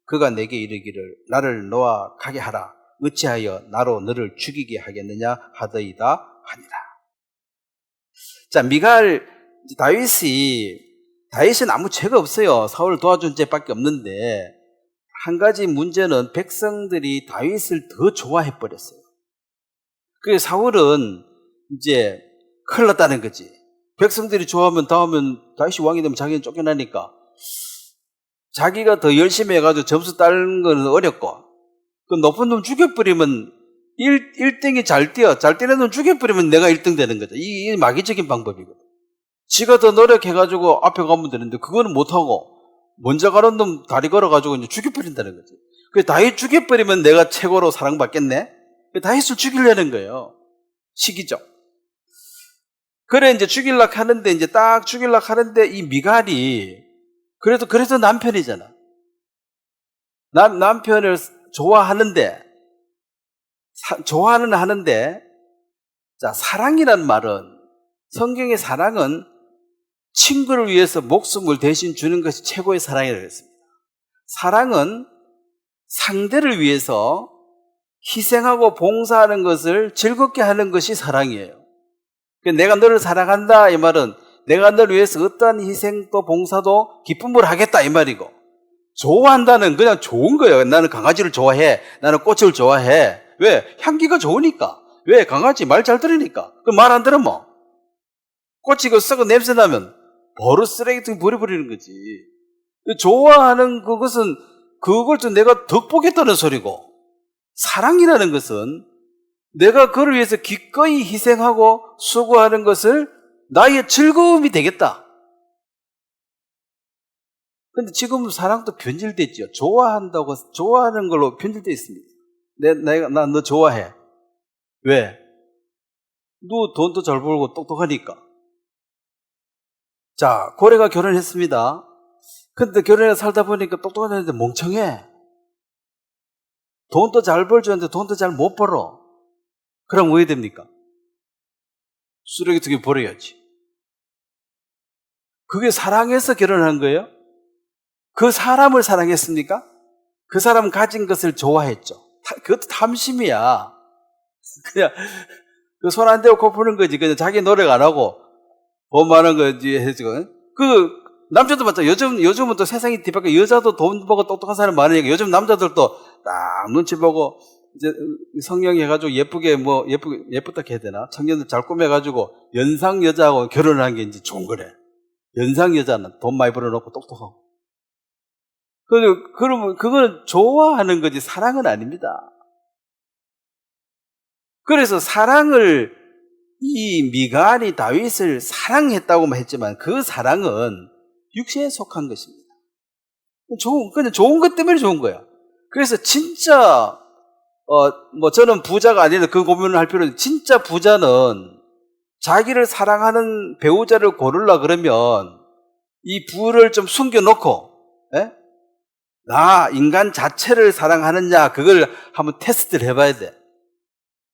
그가 내게 이르기를 나를 놓아 가게 하라. 어찌하여 나로 너를 죽이게 하겠느냐 하더이다 하니라. 자, 다윗은 아무 죄가 없어요. 사울을 도와준 죄밖에 없는데, 한 가지 문제는 백성들이 다윗을 더 좋아해 버렸어요. 그래서 사울은 이제 큰일 났다는 거지. 백성들이 좋아하면 다음은 다윗이 왕이 되면 자기는 쫓겨나니까 자기가 더 열심히 해가지고 점수 따는 건 어렵고, 그 높은 놈 죽여버리면 1등이 잘 뛰는 놈 죽여버리면 내가 1등 되는 거죠. 이게 마귀적인 방법이거든. 지가 더 노력해가지고 앞에 가면 되는데 그거는 못하고 먼저 가는 놈 다리 걸어가지고 이제 죽여버린다는 거지. 그 다윗 죽여버리면 내가 최고로 사랑받겠네? 다윗을 죽이려는 거예요. 시기죠. 그래, 이제 죽이려고 하는데, 이 미갈이, 그래도 남편이잖아. 남편을 좋아하는데, 자, 사랑이란 말은, 성경의 사랑은 친구를 위해서 목숨을 대신 주는 것이 최고의 사랑이라고 했습니다. 사랑은 상대를 위해서 희생하고 봉사하는 것을 즐겁게 하는 것이 사랑이에요. 내가 너를 사랑한다 이 말은 내가 너를 위해서 어떠한 희생도 봉사도 기쁨으로 하겠다 이 말이고, 좋아한다는 그냥 좋은 거예요. 나는 강아지를 좋아해. 나는 꽃을 좋아해. 왜? 향기가 좋으니까. 왜? 강아지 말 잘 들으니까. 그 말 안 들으면 꽃이 그 썩은 냄새 나면 바로 쓰레기통에 버려버리는 거지. 좋아하는 그것은 그걸 또 내가 덕보겠다는 소리고, 사랑이라는 것은 내가 그를 위해서 기꺼이 희생하고 수고하는 것을 나의 즐거움이 되겠다. 근데 지금 사랑도 변질됐죠. 좋아하는 걸로 변질되어 있습니다. 나 너 좋아해. 왜? 너 돈도 잘 벌고 똑똑하니까. 자, 고래가 결혼했습니다. 근데 결혼해서 살다 보니까 똑똑한 애인데 멍청해. 돈도 잘 벌주는데 돈도 잘 못 벌어. 그럼 왜 됩니까? 쓰레기통에 버려야지. 그게 사랑해서 결혼한 거예요? 그 사람을 사랑했습니까? 그 사람 가진 것을 좋아했죠. 그것도 탐심이야. 그냥 그 손 안 대고 코 푸는 거지. 그냥 자기 노력 안 하고 돈 많은 거지 해지고. 그 남자도 맞죠. 요즘은 또 세상이 뒤바뀌어 여자도 돈 벌고 똑똑한 사람 많으니까 요즘 남자들도 딱 눈치 보고 이제 성령이 해가지고 예쁘다 해야 되나? 청년들 잘 꾸며가지고 연상 여자하고 결혼한 게 이제 좋은 거래. 연상 여자는 돈 많이 벌어놓고 똑똑하고. 그러면 그거는 좋아하는 거지 사랑은 아닙니다. 그래서 사랑을 이 미갈이 다윗을 사랑했다고만 했지만 그 사랑은 육체에 속한 것입니다. 그냥 좋은 것 때문에 좋은 거야. 그래서 진짜 저는 부자가 아니라 그 고민을 할 필요는 진짜 부자는 자기를 사랑하는 배우자를 고르려 그러면 이 부를 좀 숨겨놓고 나 인간 자체를 사랑하느냐 그걸 한번 테스트를 해봐야 돼.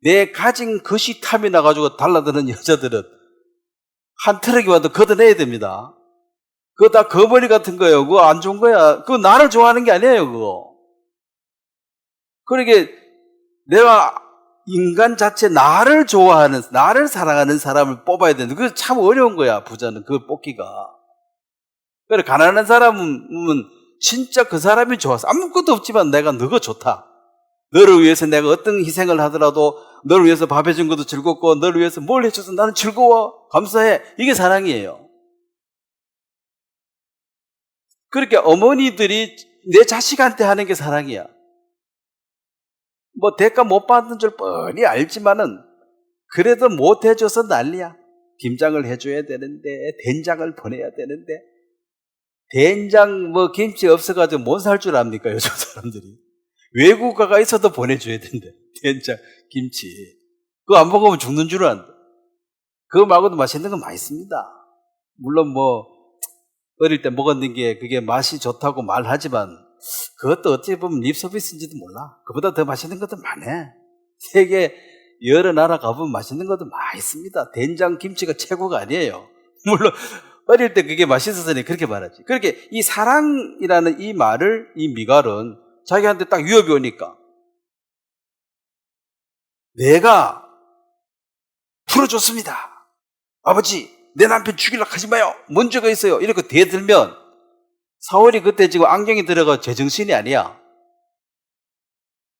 내 가진 것이 탐이 나가지고 달라드는 여자들은 한 트럭이 와도 걷어내야 됩니다. 그거 다 거머리 같은 거예요. 그거 안 좋은 거야. 그거 나를 좋아하는 게 아니에요, 그거. 그러게 내가 인간 자체 나를 좋아하는, 나를 사랑하는 사람을 뽑아야 되는데 그게 참 어려운 거야, 부자는. 그걸 뽑기가. 그래, 가난한 사람은 진짜 그 사람이 좋아서 아무것도 없지만 내가 너가 좋다. 너를 위해서 내가 어떤 희생을 하더라도 너를 위해서 밥 해준 것도 즐겁고 너를 위해서 뭘 해줘서 나는 즐거워. 감사해. 이게 사랑이에요. 그렇게 어머니들이 내 자식한테 하는 게 사랑이야. 뭐 대가 못 받는 줄 뻔히 알지만은 그래도 못 해줘서 난리야. 김장을 해줘야 되는데 된장을 보내야 되는데 된장 김치 없어가지고 못 살 줄 압니까 요즘 사람들이. 외국가가 있어도 보내줘야 된대. 된장, 김치. 그거 안 먹으면 죽는 줄 아는데. 그거 말고도 맛있는 건 많이 있습니다. 물론 어릴 때 먹었는 게 그게 맛이 좋다고 말하지만 그것도 어찌 보면 립 서비스인지도 몰라. 그보다 더 맛있는 것도 많아. 세계 여러 나라 가보면 맛있는 것도 많이 있습니다. 된장, 김치가 최고가 아니에요. 물론 어릴 때 그게 맛있어서니 그렇게 말하지. 그렇게 이 사랑이라는 이 말을 이 미갈은 자기한테 딱 위협이 오니까 내가 풀어줬습니다. 아버지 내 남편 죽이려고 하지 마요. 문제가 있어요. 이렇게 대들면 사울이 그때 지금 안경이 들어가 제정신이 아니야.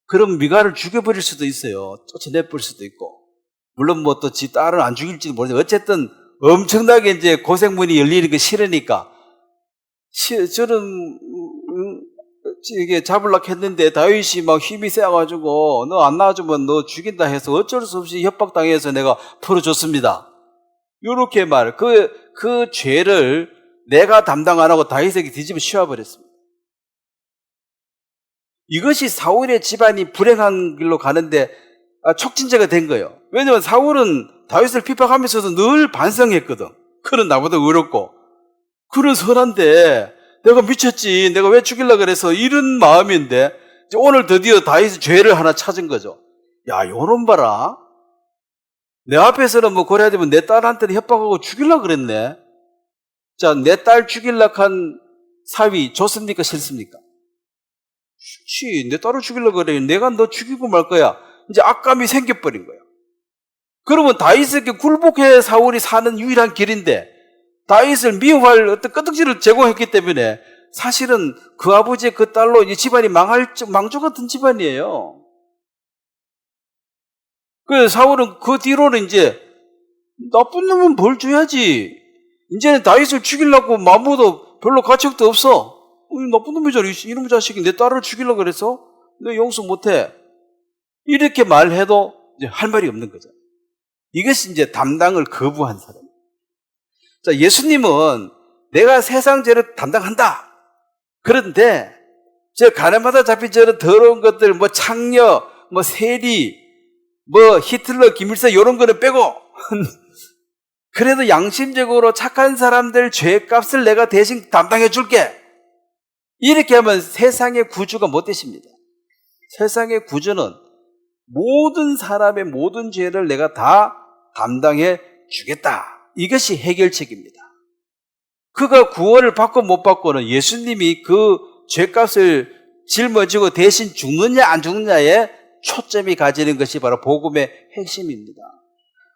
그럼 미갈을 죽여버릴 수도 있어요. 쫓아내버릴 수도 있고. 물론 또 지 딸은 안 죽일지도 모르는데 어쨌든 엄청나게 이제 고생문이 열리는 게 싫으니까 저는 이게 잡으려고 했는데 다윗이 막 힘이 세가지고 너 안 나와주면 너 죽인다 해서 어쩔 수 없이 협박당해서 내가 풀어줬습니다. 요렇게 그 죄를 내가 담당 안 하고 다윗에게 뒤집어 씌워버렸습니다. 이것이 사울의 집안이 불행한 길로 가는데 촉진제가 된 거예요. 왜냐하면 사울은 다윗을 핍박하면서도 늘 반성했거든. 그는 나보다 의롭고 그는 선한데 내가 미쳤지. 내가 왜 죽이려고 그래서 이런 마음인데 오늘 드디어 다윗의 죄를 하나 찾은 거죠. 야, 요놈 봐라. 내 앞에서는 그래야 되면 내 딸한테는 협박하고 죽이려고 그랬네. 자, 내 딸 죽이려고 한 사위 좋습니까? 싫습니까? 싫지. 내 딸을 죽이려고 그래. 내가 너 죽이고 말 거야. 이제 악감이 생겨버린 거야. 그러면 다윗에게 굴복해 사울이 사는 유일한 길인데 다윗을 미워할 어떤 끄덕지를 제공했기 때문에 사실은 그 아버지의 그 딸로 이 집안이 망조 같은 집안이에요. 그래서 사울은 그 뒤로는 이제 나쁜 놈은 벌 줘야지. 이제는 다윗을 죽이려고 마음도 별로 가책도 없어. 나쁜 놈이잖아. 이놈의 자식이 내 딸을 죽이려고 그래서 내 용서 못해. 이렇게 말해도 이제 할 말이 없는 거죠. 이것이 이제 담당을 거부한 사람. 자, 예수님은 내가 세상 죄를 담당한다. 그런데 저 가늠하다 잡힌 저런 더러운 것들, 창녀, 세리, 히틀러, 김일성 이런 거는 빼고 그래도 양심적으로 착한 사람들 죄값을 내가 대신 담당해 줄게. 이렇게 하면 세상의 구주가 못 되십니다. 세상의 구조는 모든 사람의 모든 죄를 내가 다 담당해 주겠다. 이것이 해결책입니다. 그가 구원을 받고 못 받고는 예수님이 그 죄값을 짊어지고 대신 죽느냐 안 죽느냐에 초점이 가지는 것이 바로 복음의 핵심입니다.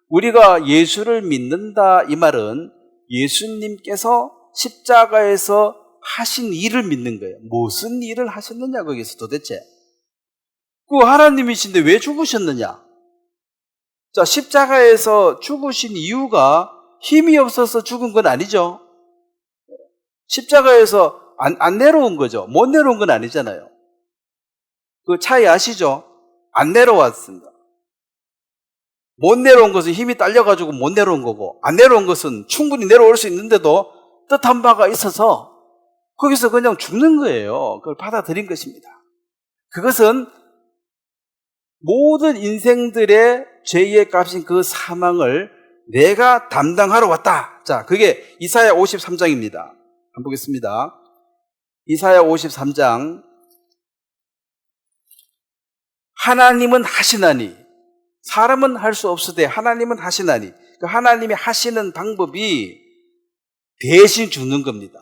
우리가 예수를 믿는다 이 말은 예수님께서 십자가에서 하신 일을 믿는 거예요. 무슨 일을 하셨느냐 거기서 도대체. 그 하나님이신데 왜 죽으셨느냐? 자, 십자가에서 죽으신 이유가 힘이 없어서 죽은 건 아니죠. 십자가에서 안 내려온 거죠. 못 내려온 건 아니잖아요. 그 차이 아시죠? 안 내려왔습니다. 못 내려온 것은 힘이 딸려가지고 못 내려온 거고, 안 내려온 것은 충분히 내려올 수 있는데도 뜻한 바가 있어서 거기서 그냥 죽는 거예요. 그걸 받아들인 것입니다. 그것은 모든 인생들의 죄의 값인 그 사망을 내가 담당하러 왔다. 자, 그게 이사야 53장입니다. 한번 보겠습니다. 이사야 53장. 하나님은 하시나니, 사람은 할 수 없으되 하나님은 하시나니, 그 하나님이 하시는 방법이 대신 죽는 겁니다.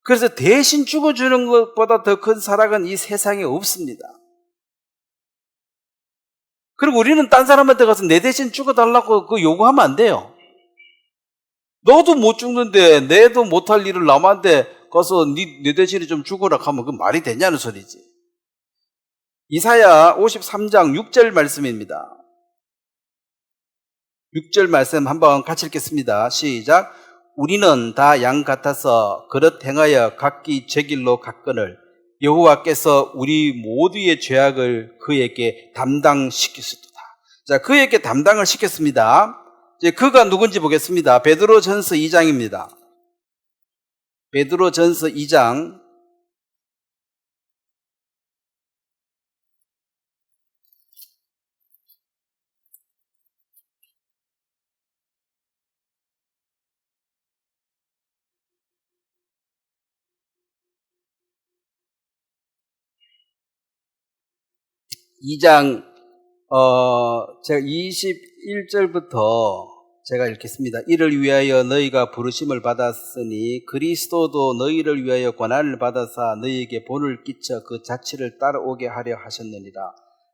그래서 대신 죽어주는 것보다 더 큰 사랑은 이 세상에 없습니다. 그리고 우리는 딴 사람한테 가서 내 대신 죽어달라고 그 요구하면 안 돼요. 너도 못 죽는데 내도 못할 일을 남한테 가서 내 대신에 좀 죽어라 하면 그 말이 되냐는 소리지. 이사야 53장 6절 말씀입니다. 6절 말씀 한번 같이 읽겠습니다. 시작. 우리는 다 양 같아서 그릇 행하여 각기 제 길로 갔거늘 여호와께서 우리 모두의 죄악을 그에게 담당시켰습니다. 자, 그에게 담당을 시켰습니다. 이제 그가 누군지 보겠습니다. 베드로전서 2장입니다. 베드로전서 2장 2장 제가 21절부터 제가 읽겠습니다. 이를 위하여 너희가 부르심을 받았으니 그리스도도 너희를 위하여 고난을 받아사 너희에게 본을 끼쳐 그 자취를 따라오게 하려 하셨느니라.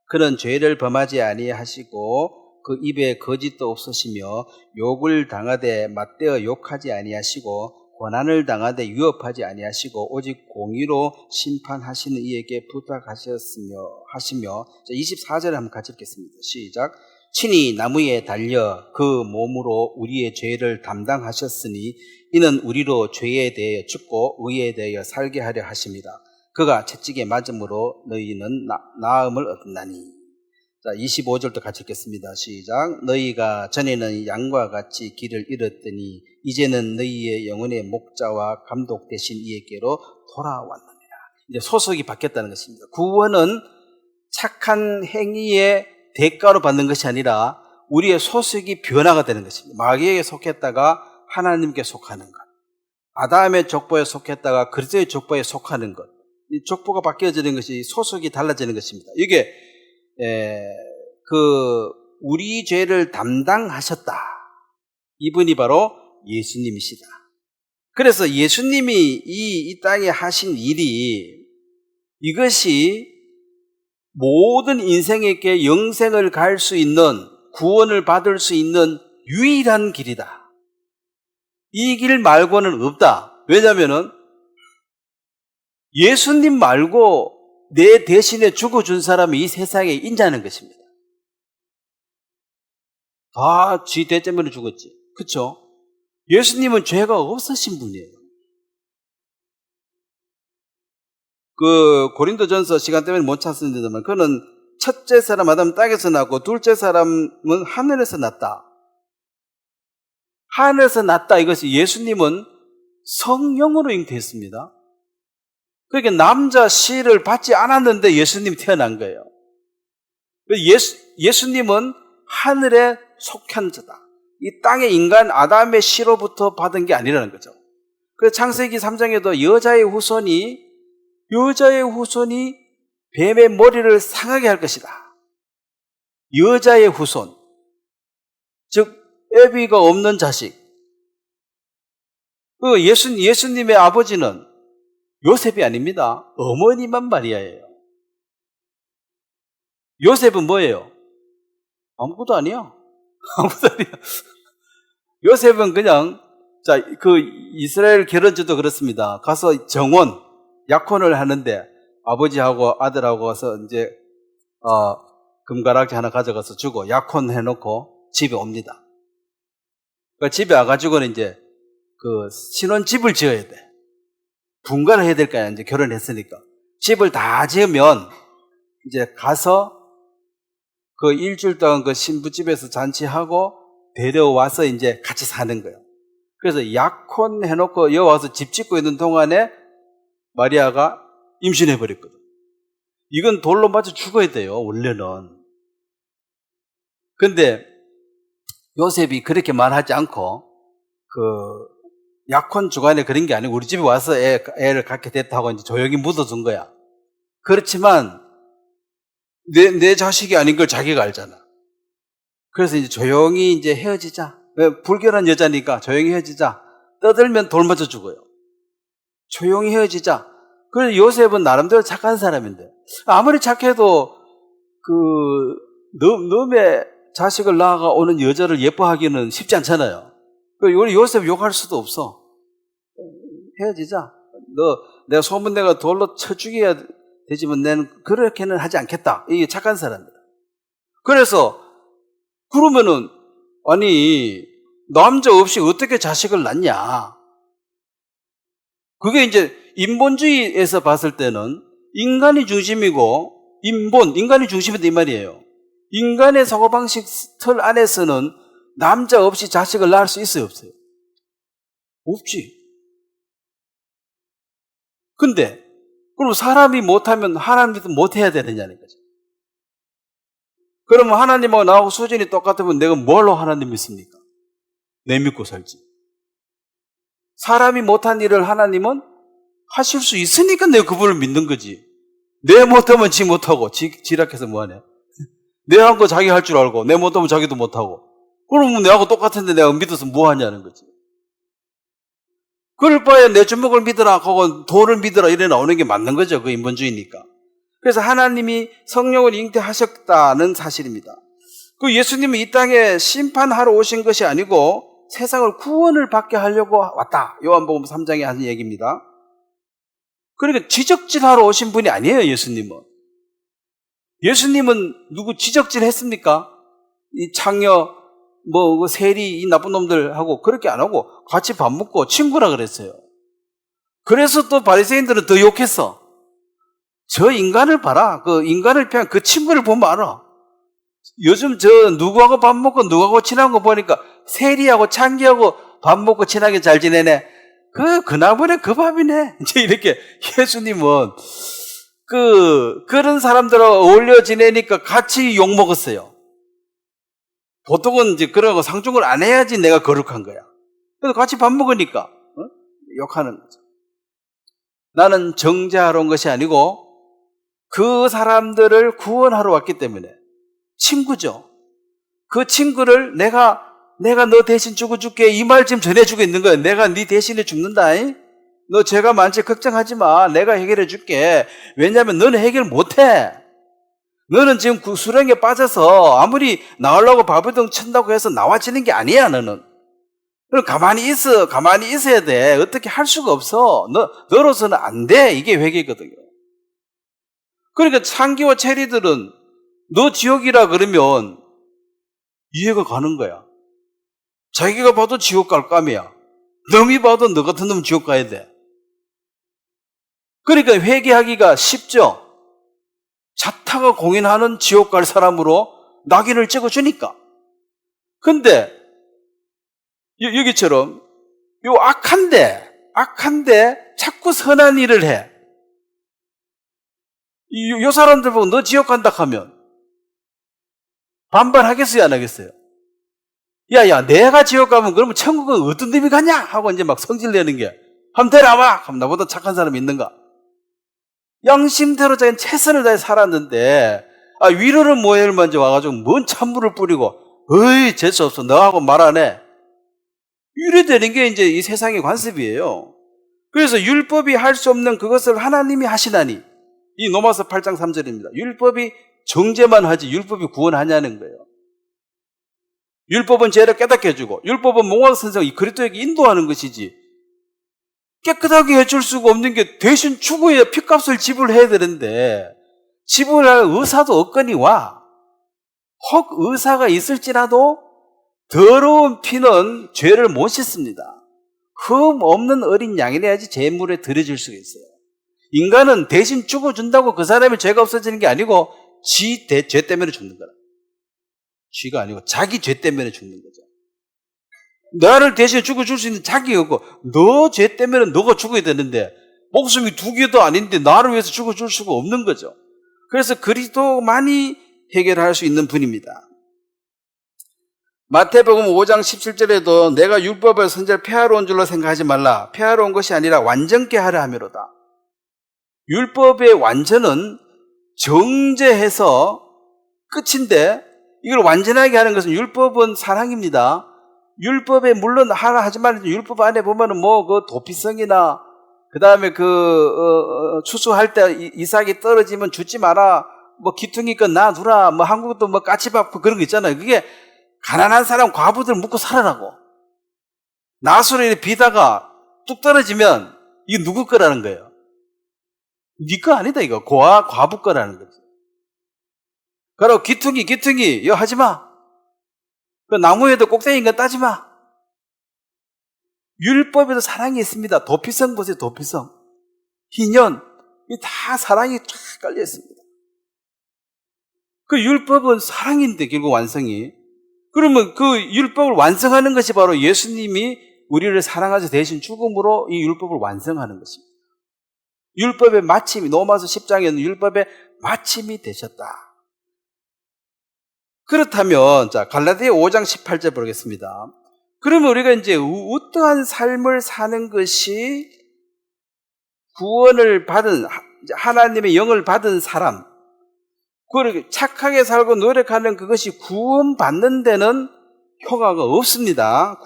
그는 죄를 범하지 아니하시고 그 입에 거짓도 없으시며 욕을 당하되 맞대어 욕하지 아니하시고 고난을 당하되 위협하지 아니하시고 오직 공의로 심판하시는 이에게 부탁하시며 24절에 한번 같이 읽겠습니다. 시작. 친히 나무에 달려 그 몸으로 우리의 죄를 담당하셨으니 이는 우리로 죄에 대하여 죽고 의에 대하여 살게 하려 하십니다. 그가 채찍에 맞음으로 너희는 나음을 얻나니. 자, 25절도 같이 읽겠습니다. 시작. 너희가 전에는 양과 같이 길을 잃었더니 이제는 너희의 영혼의 목자와 감독 되신 이에게로 돌아왔느니라. 이제 소속이 바뀌었다는 것입니다. 구원은 착한 행위의 대가로 받는 것이 아니라 우리의 소속이 변화가 되는 것입니다. 마귀에게 속했다가 하나님께 속하는 것, 아담의 족보에 속했다가 그리스도의 족보에 속하는 것, 이 족보가 바뀌어지는 것이 소속이 달라지는 것입니다. 이게 우리 죄를 담당하셨다. 이분이 바로 예수님이시다. 그래서 예수님이 이 땅에 하신 일이 이것이 모든 인생에게 영생을 갈 수 있는, 구원을 받을 수 있는 유일한 길이다. 이 길 말고는 없다. 왜냐하면은 예수님 말고 내 대신에 죽어준 사람이 이 세상에 있냐는 것입니다. 다 지 죄 때문에 죽었지. 그렇죠? 예수님은 죄가 없으신 분이에요. 그 고린도전서 시간 때문에 못 찾습니다만 그는 첫째 사람 아담 땅에서 났고 둘째 사람은 하늘에서 났다. 하늘에서 났다. 이것이 예수님은 성령으로 잉태했습니다. 그러니까 남자 씨를 받지 않았는데 예수님이 태어난 거예요. 예수님은 하늘에 속한 자다. 이 땅의 인간 아담의 씨로부터 받은 게 아니라는 거죠. 그래서 창세기 3장에도 여자의 후손이 뱀의 머리를 상하게 할 것이다. 여자의 후손, 즉 애비가 없는 자식. 예수님의 아버지는 요셉이 아닙니다. 어머니만 마리아예요. 요셉은 뭐예요? 아무것도 아니야. 아무것도 아니야. 요셉은 그냥, 이스라엘 결혼주도 그렇습니다. 가서 정원, 약혼을 하는데 아버지하고 아들하고 가서 이제, 금가락지 하나 가져가서 주고 약혼해놓고 집에 옵니다. 그러니까 집에 와가지고는 이제 신혼집을 지어야 돼. 분가를 해야 될 거 아니야. 이제 결혼했으니까. 집을 다 지으면 이제 가서 일주일 동안 신부집에서 잔치하고 데려와서 이제 같이 사는 거예요. 그래서 약혼해놓고 여기 와서 집 짓고 있는 동안에 마리아가 임신해버렸거든. 이건 돌로 맞아 죽어야 돼요, 원래는. 근데 요셉이 그렇게 말하지 않고 약혼 주간에 그런 게 아니고 우리 집에 와서 애를 갖게 됐다고 이제 조용히 묻어둔 거야. 그렇지만 내 자식이 아닌 걸 자기가 알잖아. 그래서 이제 조용히 이제 헤어지자. 불결한 여자니까 조용히 헤어지자. 떠들면 돌 맞아 죽어요. 조용히 헤어지자. 그래서 요셉은 나름대로 착한 사람인데 아무리 착해도 놈의 자식을 낳아가 오는 여자를 예뻐하기는 쉽지 않잖아요. 우리 요셉 욕할 수도 없어. 헤어지자. 내가 소문내가 돌로 쳐 죽여야 되지만 나는 그렇게는 하지 않겠다. 이게 착한 사람이다. 그래서 그러면은 아니 남자 없이 어떻게 자식을 낳냐? 그게 이제 인본주의에서 봤을 때는 인간이 중심이고 인간이 중심이다 이 말이에요. 인간의 사고방식 틀 안에서는 남자 없이 자식을 낳을 수 있어요, 없어요? 없지. 근데 그럼 사람이 못하면 하나님도 못해야 되느냐는 거죠. 그러면 하나님하고 나하고 수준이 똑같으면 내가 뭘로 하나님 믿습니까? 내 믿고 살지. 사람이 못한 일을 하나님은 하실 수 있으니까 내가 그분을 믿는 거지. 내 못하면 지 못하고 지락해서 뭐하냐. 내 한 거 자기 할 줄 알고 내 못하면 자기도 못하고 그러면 내하고 똑같은데 내가 믿어서 뭐하냐는 거지. 그럴 바에 내 주먹을 믿어라 하고 돈을 믿어라 이래 나오는 게 맞는 거죠. 그 인본주의니까. 그래서 하나님이 성령을 잉태하셨다는 사실입니다. 예수님은 이 땅에 심판하러 오신 것이 아니고 세상을 구원을 받게 하려고 왔다. 요한복음 3장에 하는 얘기입니다. 그러니까 지적질하러 오신 분이 아니에요, 예수님은. 예수님은 누구 지적질 했습니까? 이 창녀, 세리, 이 나쁜 놈들하고 그렇게 안 하고 같이 밥 먹고 친구라 그랬어요. 그래서 또 바리새인들은 더 욕했어. 저 인간을 봐라. 그 인간을 피한 그 친구를 보면 알아. 요즘 누구하고 밥 먹고 누구하고 친한 거 보니까 세리하고 창기하고 밥 먹고 친하게 잘 지내네. 그나버려 그 밥이네. 이제 이렇게 예수님은 그런 사람들하고 어울려 지내니까 같이 욕 먹었어요. 보통은 이제 그러고 상종을 안 해야지 내가 거룩한 거야. 그래서 같이 밥 먹으니까 욕하는 거죠. 나는 정죄하러 온 것이 아니고 그 사람들을 구원하러 왔기 때문에 친구죠. 그 친구를 내가 너 대신 죽어줄게 이 말 지금 전해주고 있는 거예요. 내가 네 대신에 죽는다. 너 죄가 많지 걱정하지 마. 내가 해결해 줄게. 왜냐하면 너는 해결 못해. 너는 지금 그 수렁에 빠져서 아무리 나오려고 바보등 친다고 해서 나와지는 게 아니야. 너는 가만히 있어야 돼. 어떻게 할 수가 없어. 너로서는 안 돼. 이게 회개거든요. 그러니까 창기와 체리들은 너 지옥이라 그러면 이해가 가는 거야. 자기가 봐도 지옥 갈 감이야. 놈이 봐도 너 같은 놈 지옥 가야 돼. 그러니까 회개하기가 쉽죠. 자타가 공인하는 지옥 갈 사람으로 낙인을 찍어주니까. 근데 여기처럼 요 악한데 자꾸 선한 일을 해. 요 사람들 보고 너 지옥 간다 하면 반발하겠어요, 안 하겠어요? 야, 내가 지옥 가면 그러면 천국은 어떤 놈이 가냐? 하고 이제 막 성질 내는 게. 한번 데려와! 그럼 나보다 착한 사람이 있는가? 양심대로 자기는 최선을 다해 살았는데, 위로는 모해를 먼저 와가지고 뭔 찬물을 뿌리고, 어이, 재수 없어. 너하고 말 안 해. 이래 되는 게 이제 이 세상의 관습이에요. 그래서 율법이 할 수 없는 그것을 하나님이 하시나니, 이 로마서 8장 3절입니다. 율법이 정죄만 하지 율법이 구원하냐는 거예요. 율법은 죄를 깨닫게 해주고, 율법은 몽환선생 이 그리스도에게 인도하는 것이지, 깨끗하게 해줄 수가 없는 게 대신 추구해야 피값을 지불해야 되는데, 지불할 의사도 없거니와, 혹 의사가 있을지라도 더러운 피는 죄를 못 씻습니다. 흠 없는 어린 양이라야지 제물에 드려질 수가 있어요. 인간은 대신 죽어준다고 그 사람의 죄가 없어지는 게 아니고 죄 때문에 죽는 거라. 쥐가 아니고 자기 죄 때문에 죽는 거죠. 나를 대신 죽어줄 수 있는 자기가 없고, 너 죄 때문에 너가 죽어야 되는데 목숨이 두 개도 아닌데 나를 위해서 죽어줄 수가 없는 거죠. 그래서 그리스도만이 해결할 수 있는 분입니다. 마태복음 5장 17절에도 내가 율법을 선지자를 폐하러 온 줄로 생각하지 말라. 폐하러 온 것이 아니라 완전케 하려 함이로다. 율법의 완전은 정죄해서 끝인데, 이걸 완전하게 하는 것은, 율법은 사랑입니다. 율법에 물론 하라 하지 말라. 율법 안에 보면은 그 도피성이나, 그 다음에 추수할 때 이삭이 떨어지면 주지 마라. 기퉁이 건 놔두라. 한국도 까치밥 그런 거 있잖아요. 그게 가난한 사람, 과부들 묵고 살아라고. 나수로 비다가 뚝 떨어지면 이게 누구 거라는 거예요? 네 거 아니다, 이거. 과부 거라는 거지. 그리고 기퉁이, 이거 하지 마. 그 나무에도 꼭대기인 거 따지 마. 율법에도 사랑이 있습니다. 도피성 보세요, 도피성. 희년. 이 다 사랑이 쫙 깔려 있습니다. 그 율법은 사랑인데, 결국 완성이. 그러면 그 율법을 완성하는 것이 바로 예수님이 우리를 사랑하셔서 대신 죽음으로 이 율법을 완성하는 것입니다. 율법의 마침이, 로마서 10장에는 율법의 마침이 되셨다. 그렇다면, 자, 갈라디아 5장 18절 보겠습니다. 그러면 우리가 이제 어떠한 삶을 사는 것이 구원을 받은, 하나님의 영을 받은 사람, 그렇게 착하게 살고 노력하는 그것이 구원받는 데는 효과가 없습니다.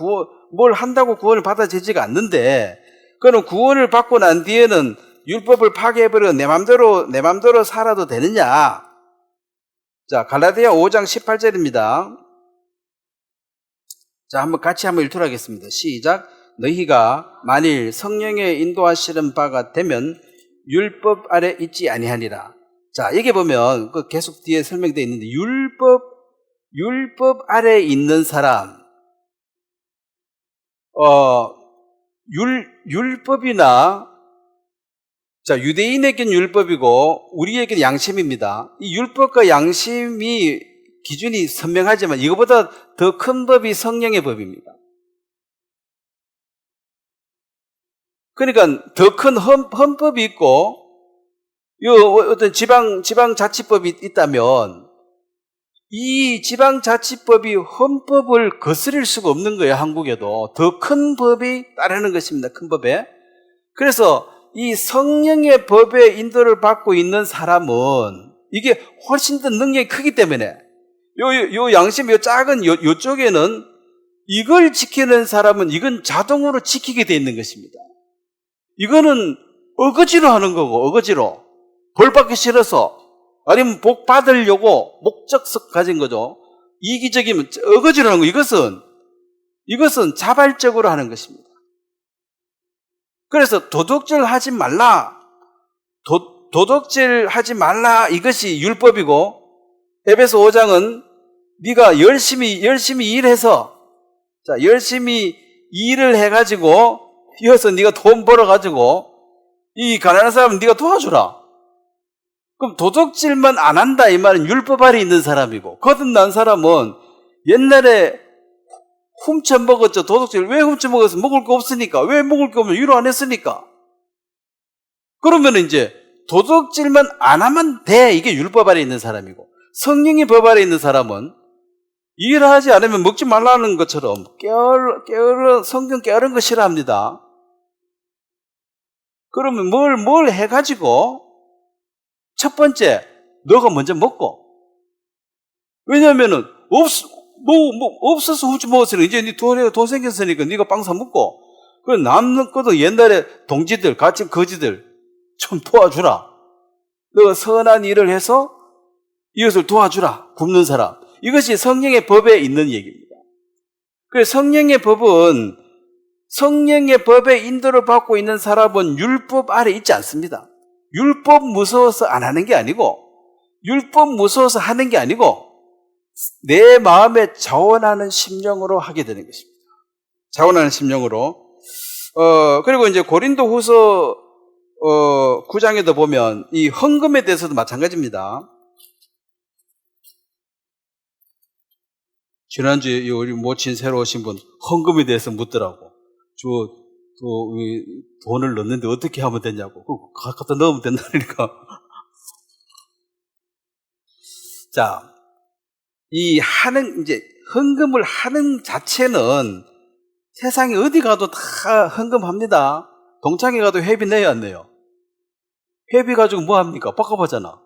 뭘 한다고 구원을 받아지지가 않는데, 그럼 구원을 받고 난 뒤에는 율법을 파괴해버리고 내 맘대로 살아도 되느냐? 자, 갈라디아 5장 18절입니다. 자, 같이 한번 읽도록 하겠습니다. 시작. 너희가 만일 성령의 인도하시는 바가 되면 율법 아래 있지 아니하니라. 자, 여기 보면 계속 뒤에 설명되어 있는데, 율법 아래 있는 사람, 율법이나, 자, 유대인에게는 율법이고 우리에게는 양심입니다. 이 율법과 양심이 기준이 선명하지만 이거보다 더 큰 법이 성령의 법입니다. 그러니까 더 큰 헌법이 있고, 어떤 지방자치법이 있다면 이 지방자치법이 헌법을 거스릴 수가 없는 거예요. 한국에도 더 큰 법이 따르는 것입니다. 큰 법에. 그래서 이 성령의 법의 인도를 받고 있는 사람은 이게 훨씬 더 능력이 크기 때문에, 요 양심, 요 작은 요쪽에는 이걸 지키는 사람은 이건 자동으로 지키게 돼 있는 것입니다. 이거는 어거지로 하는 거고, 어거지로. 벌 받기 싫어서, 아니면 복 받으려고 목적성 가진 거죠. 이기적이면 어거지로 하는 거. 이것은 자발적으로 하는 것입니다. 그래서 도덕질 하지 말라. 도덕질 하지 말라. 이것이 율법이고, 에베소 5장은 네가 열심히 일해서, 자, 열심히 일을 해가지고, 이어서 네가 돈 벌어가지고, 이 가난한 사람은 네가 도와주라. 그럼 도덕질만 안 한다, 이 말은 율법 아래 있는 사람이고, 거듭난 사람은 옛날에 훔쳐먹었죠. 도덕질 왜 훔쳐먹었어? 먹을 거 없으니까. 왜 먹을 거 없으면 위로 안 했으니까. 그러면 이제 도덕질만 안 하면 돼. 이게 율법 아래 있는 사람이고, 성령의 법 아래 있는 사람은 일하지 않으면 먹지 말라는 것처럼 성경 깨어른 거 싫어합니다. 그러면 뭘 해가지고 첫 번째, 너가 먼저 먹고. 왜냐면은, 없어서 후추 먹었으니까, 이제 돈 생겼으니까 네가 빵 사 먹고, 그 남는 것도 옛날에 동지들, 같이 거지들 좀 도와주라. 너가 선한 일을 해서 이것을 도와주라. 굶는 사람. 이것이 성령의 법에 있는 얘기입니다. 그래서 성령의 법은 성령의 법에 인도를 받고 있는 사람은 율법 아래 있지 않습니다. 율법 무서워서 안 하는 게 아니고, 율법 무서워서 하는 게 아니고, 내 마음에 자원하는 심령으로 하게 되는 것입니다. 자원하는 심령으로. 그리고 이제 고린도 후서 9장에도 보면 이 헌금에 대해서도 마찬가지입니다. 지난주에 우리 모친 새로 오신 분 헌금에 대해서 묻더라고. 돈을 넣는데 어떻게 하면 되냐고. 갖다 넣으면 된다니까. 자, 이제 헌금을 하는 자체는 세상에 어디 가도 다 헌금합니다. 동창회 가도 회비 내야 안 내요? 회비 가지고 뭐 합니까? 빡깝하잖아.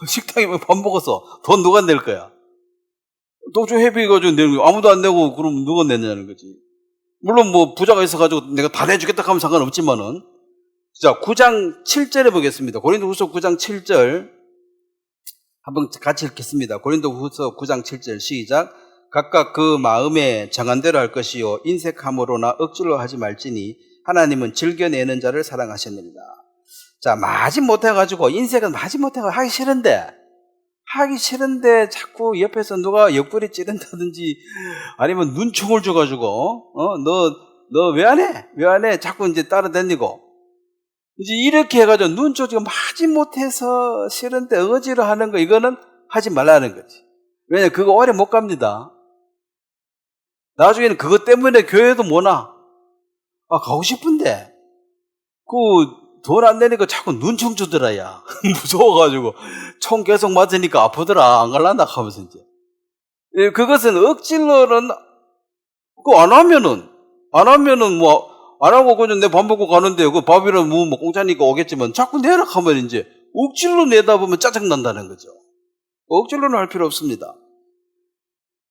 식당에 밥 먹어서 돈 누가 낼 거야? 도중 회비 가지고 내는 거 아무도 안 내고 그럼 누가 내냐는 거지. 물론 뭐 부자가 있어가지고 내가 다 내주겠다 하면 상관없지만은. 자, 9장 7절에 보겠습니다. 고린도후서 9장 7절 한번 같이 읽겠습니다. 고린도후서 9장 7절 시작. 각각 그 마음에 정한 대로 할 것이요 인색함으로나 억지로 하지 말지니 하나님은 즐겨내는 자를 사랑하셨느니라. 자, 마지 못해가지고 인색은 마지 못해가지고 하기 싫은데 자꾸 옆에서 누가 옆구리 찌른다든지 아니면 눈총을 줘가지고 너 왜 안 해? 왜 안 해? 자꾸 이제 따라다니고 이제 이렇게 해가지고 눈총을 마지 못해서 싫은데 억지로 하는 거 이거는 하지 말라는 거지. 왜냐면 그거 오래 못 갑니다. 나중에는 그것 때문에 교회도 못 와. 가고 싶은데 돈 안 내니까 자꾸 눈총 주더라, 야. 무서워가지고. 총 계속 맞으니까 아프더라. 안 갈란다 하면서 이제. 그것은 억지로는, 안 하면은 안 하고 그냥 내 밥 먹고 가는데, 그 밥이랑 뭐 공짜니까 오겠지만 자꾸 내라 하면 이제 억지로 내다 보면 짜증난다는 거죠. 억지로는 할 필요 없습니다.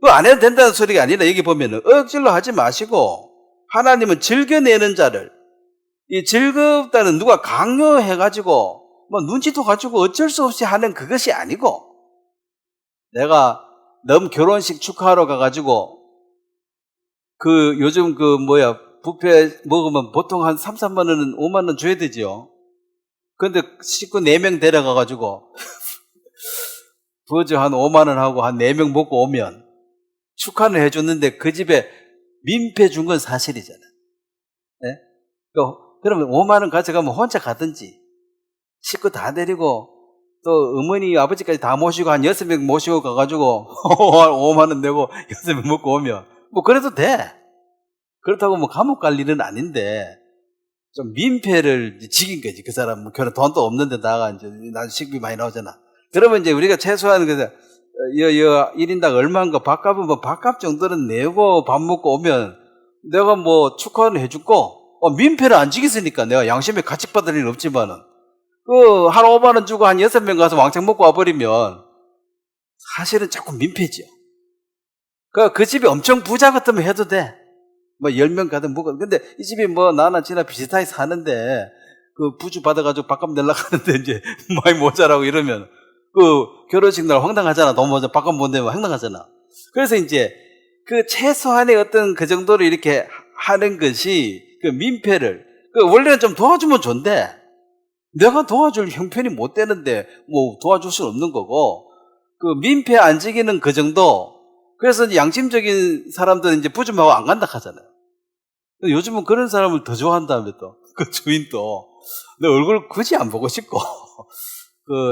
안 해도 된다는 소리가 아니라 여기 보면은 억지로 하지 마시고, 하나님은 즐겨내는 자를, 이 즐겁다는 누가 강요해가지고 뭐 눈치도 가지고 어쩔 수 없이 하는 그것이 아니고, 내가 결혼식 축하하러 가가지고 요즘 뷔페 먹으면 보통 한 3, 4만 원은 5만 원 줘야 되죠. 근데 식구 4명 데려가가지고 버즈 한 5만 원 하고 한 4명 먹고 오면 축하는 해줬는데 그 집에 민폐 준 건 사실이잖아. 네? 그러면 5만 원 가져가면 혼자 가든지 식구 다 데리고 또 어머니 아버지까지 다 모시고 한 6명 모시고 가가지고 5만 원 내고 6명 먹고 오면 뭐 그래도 돼. 그렇다고 뭐 감옥 갈 일은 아닌데 좀 민폐를 지긴 거지. 그 사람 뭐 결혼 돈도 없는데 다가 이제 나중에 식비 많이 나오잖아. 그러면 이제 우리가 최소한 1인당 얼마인가 밥값은 뭐 밥값 정도는 내고 밥 먹고 오면 내가 뭐 축하는 해주고 민폐를 안 지겠으니까 내가 양심에 가책받을 일은 없지만은 한 5만 원 주고 한 6명 가서 왕창 먹고 와버리면 사실은 자꾸 민폐지요. 그 집이 엄청 부자 같으면 해도 돼. 뭐 10명 가든 뭐가. 근데 이 집이 뭐 나나 지나 비슷하게 사는데 부주 받아가지고 밥값 내려고 하는데 이제 많이 모자라고 이러면 결혼식 날 황당하잖아. 너무 먼저 밥값 못 내면 황당하잖아. 그래서 이제 최소한의 어떤 그 정도로 이렇게 하는 것이 민폐를, 원래는 좀 도와주면 좋은데, 내가 도와줄 형편이 못 되는데, 뭐 도와줄 수는 없는 거고, 민폐 안 지기는 그 정도. 그래서 양심적인 사람들은 이제 부주하고 안 간다 하잖아요. 요즘은 그런 사람을 더 좋아한다며 또, 주인도. 내 얼굴 굳이 안 보고 싶고,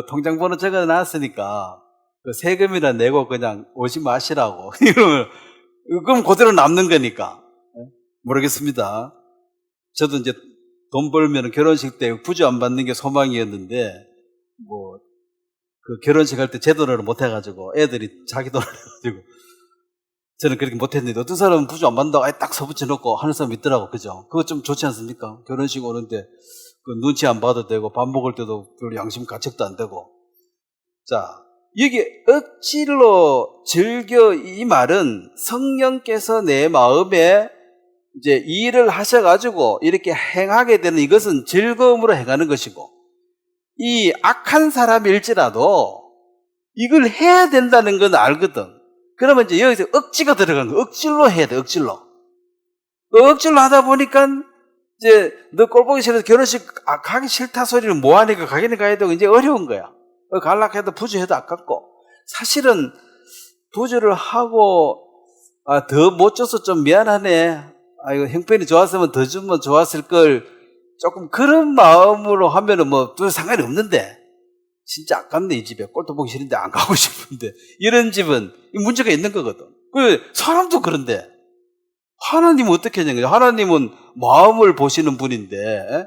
통장번호 적어 놨으니까, 세금이나 내고 그냥 오지 마시라고. 이러면, 그럼 그대로 남는 거니까. 모르겠습니다. 저도 이제 돈 벌면 결혼식 때 부주 안 받는 게 소망이었는데, 결혼식 할 때 제도를 못 해가지고 애들이 자기 돈을 해가지고 저는 그렇게 못 했는데 어떤 사람은 부주 안 받는다고 아예 딱 서붙여 놓고 하는 사람 있더라고. 그죠? 그거 좀 좋지 않습니까? 결혼식 오는데 눈치 안 봐도 되고 밥 먹을 때도 별로 양심 가책도 안 되고. 자, 여기 억지로 즐겨 이 말은 성령께서 내 마음에 이제 일을 하셔가지고 이렇게 행하게 되는 이것은 즐거움으로 행하는 것이고, 이 악한 사람일지라도 이걸 해야 된다는 건 알거든. 그러면 이제 여기서 억지가 들어가는 거야. 억지로 해야 돼, 억지로. 억지로 하다 보니까 이제 너 꼴 보기 싫어서 결혼식 가기 싫다 소리를 뭐 하니까 가기는 가야 되고 이제 어려운 거야. 갈락해도 부주해도 아깝고. 사실은 부주를 하고 더 못 줘서 좀 미안하네. 이거 형편이 좋았으면 더 주면 좋았을 걸. 조금 그런 마음으로 하면은 뭐 또 상관이 없는데, 진짜 아깝네 이 집에. 꼴도 보기 싫은데 안 가고 싶은데, 이런 집은 문제가 있는 거거든. 사람도 그런데 하나님은 어떻게 하냐는 거죠. 하나님은 마음을 보시는 분인데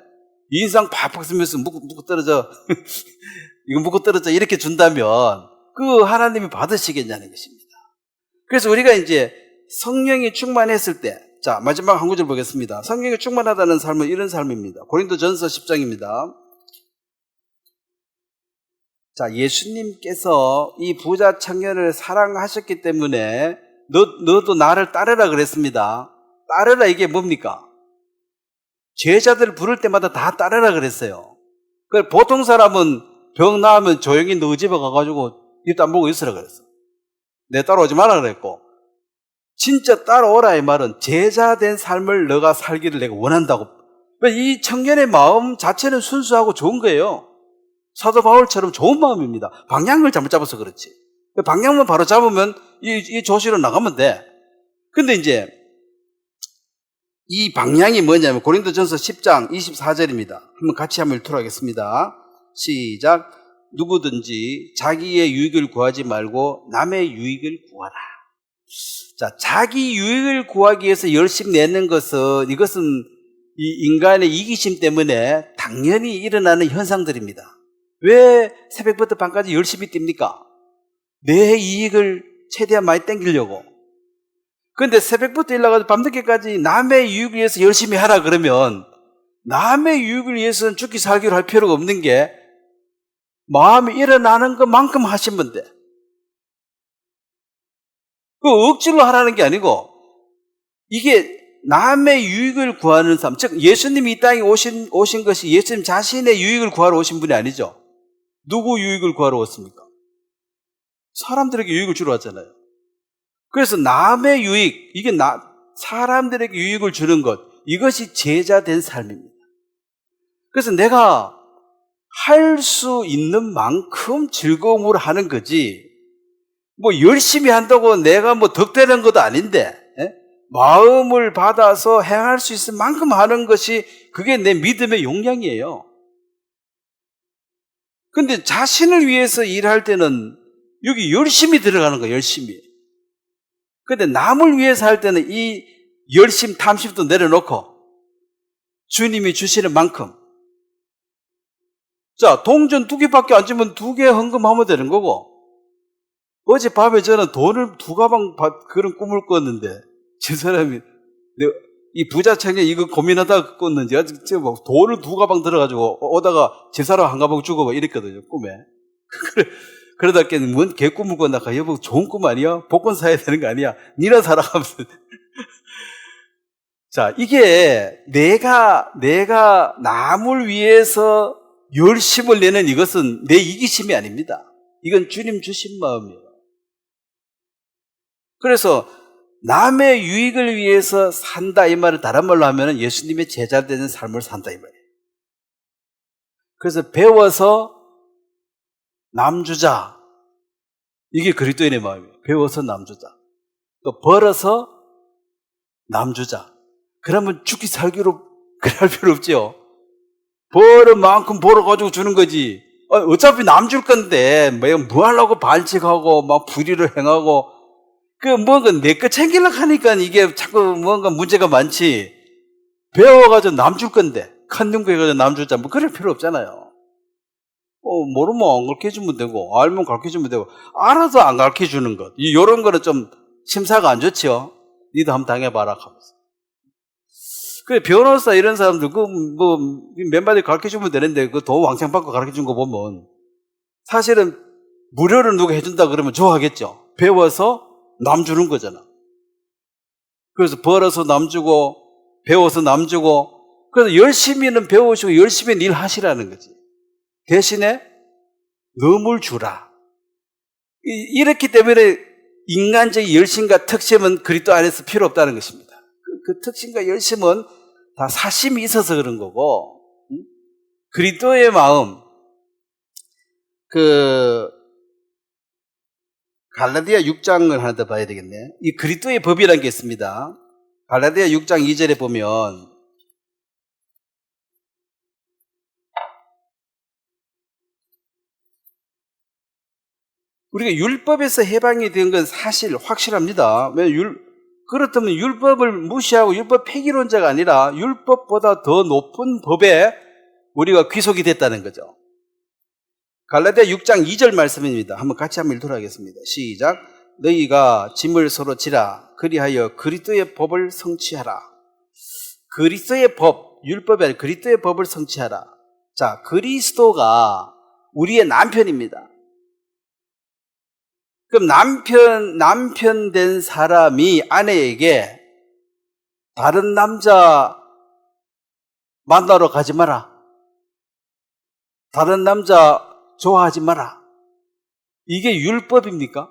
인상 팍팍 쓰면서 묵고 떨어져 이거 묵고 떨어져 이렇게 준다면 그 하나님이 받으시겠냐는 것입니다. 그래서 우리가 이제 성령이 충만했을 때, 자, 마지막 한 구절 보겠습니다. 성령이 충만하다는 삶은 이런 삶입니다. 고린도전서 10장입니다. 자, 예수님께서 이 부자 청년을 사랑하셨기 때문에 너도 나를 따르라 그랬습니다. 따르라 이게 뭡니까? 제자들 부를 때마다 다 따르라 그랬어요. 보통 사람은 병 나으면 조용히 너 집에 가가지고 입도 안 보고 있으라 그랬어. 내 따라오지 마라 그랬고, 진짜 따라오라 이 말은 제자된 삶을 너가 살기를 내가 원한다고. 이 청년의 마음 자체는 순수하고 좋은 거예요. 사도 바울처럼 좋은 마음입니다. 방향을 잘못 잡아서 그렇지. 방향만 바로 잡으면 이 조시로 나가면 돼. 근데 이제 이 방향이 뭐냐면 고린도전서 10장 24절입니다. 한번 같이 한번 읽도록 하겠습니다. 시작. 누구든지 자기의 유익을 구하지 말고 남의 유익을 구하라. 자, 자기 유익을 구하기 위해서 열심히 내는 것은, 이것은 이 인간의 이기심 때문에 당연히 일어나는 현상들입니다. 왜 새벽부터 밤까지 열심히 뜁니까? 내 이익을 최대한 많이 땡기려고. 그런데 새벽부터 일어나서 밤늦게까지 남의 유익을 위해서 열심히 하라 그러면 남의 유익을 위해서는 죽기 살기로 할 필요가 없는 게 마음이 일어나는 것만큼 하시면 돼. 그 억지로 하라는 게 아니고, 이게 남의 유익을 구하는 삶, 즉 예수님이 이 땅에 오신 것이 예수님 자신의 유익을 구하러 오신 분이 아니죠. 누구 유익을 구하러 왔습니까? 사람들에게 유익을 주러 왔잖아요. 그래서 남의 유익, 이게 사람들에게 유익을 주는 것, 이것이 제자된 삶입니다. 그래서 내가 할 수 있는 만큼 즐거움으로 하는 거지, 뭐 열심히 한다고 내가 뭐 덕되는 것도 아닌데, 마음을 받아서 행할 수 있을 만큼 하는 것이 그게 내 믿음의 용량이에요. 근데 자신을 위해서 일할 때는 여기 열심히 들어가는 거예요, 열심히. 근데 남을 위해서 할 때는 이 열심, 탐심도 내려놓고 주님이 주시는 만큼. 자, 동전 2개밖에 안 주면 2개 헌금하면 되는 거고, 어젯밤에 저는 돈을 2가방 그런 꿈을 꿨는데, 저 사람이 이 부자 청년 이거 고민하다가 꿨는지 아직 막 돈을 2가방 들어가지고 오다가 제사로 1가방 주고 이랬거든요, 꿈에. 그러다 깨는 뭔 개꿈을 꿨나, 여보 좋은 꿈 아니야? 복권 사야 되는 거 아니야? 니나 사라 하면서. 자, 이게 내가 남을 위해서 열심을 내는 이것은 내 이기심이 아닙니다. 이건 주님 주신 마음이에요. 그래서 남의 유익을 위해서 산다 이 말을 다른 말로 하면 예수님의 제자 되는 삶을 산다 이 말이에요. 그래서 배워서 남 주자, 이게 그리스도인의 마음이에요. 배워서 남 주자. 또 벌어서 남 주자. 그러면 죽기 살기로 그럴 필요 없죠. 벌은 만큼 벌어가지고 주는 거지. 어차피 남 줄 건데 뭐 하려고 반칙하고 막 불의를 행하고 뭔가 내 거 챙기려고 하니까 이게 자꾸 뭔가 문제가 많지. 배워가지고 남 줄 건데 큰 눈 해가지고 남 주자, 뭐 그럴 필요 없잖아요. 모르면 안 가르쳐주면 되고, 알면 가르쳐주면 되고, 알아서 안 가르쳐주는 것, 이런 거는 좀 심사가 안 좋죠. 니도 한번 당해봐라 하면서. 그 변호사 이런 사람들 몇 마디 가르쳐 주면 되는데 그 돈 왕창 받고 가르쳐 준 거 보면 사실은 무료로 누가 해준다 그러면 좋아하겠죠. 배워서 남 주는 거잖아. 그래서 벌어서 남 주고 배워서 남 주고 그래서 열심히는 배우시고 열심히 일 하시라는 거지. 대신에 너물 주라. 이렇기 때문에 인간적인 열심과 특심은 그리스도 안에서 필요 없다는 것입니다. 그 특심과 열심은 다 사심이 있어서 그런 거고, 그리스도의 마음, 갈라디아 6장을 하나 더 봐야 되겠네. 이 그리스도의 법이라는 게 있습니다. 갈라디아 6장 2절에 보면 우리가 율법에서 해방이 된 건 사실 확실합니다. 그렇다면 율법을 무시하고 율법 폐기론자가 아니라 율법보다 더 높은 법에 우리가 귀속이 됐다는 거죠. 갈라디아 6장 2절 말씀입니다. 한번 읽도록 하겠습니다. 시작. 너희가 짐을 서로 지라. 그리하여 그리스도의 법을 성취하라. 그리스도의 법, 율법이 아니라 그리스도의 법을 성취하라. 자, 그리스도가 우리의 남편입니다. 그럼 남편 된 사람이 아내에게 다른 남자 만나러 가지 마라. 다른 남자 좋아하지 마라. 이게 율법입니까?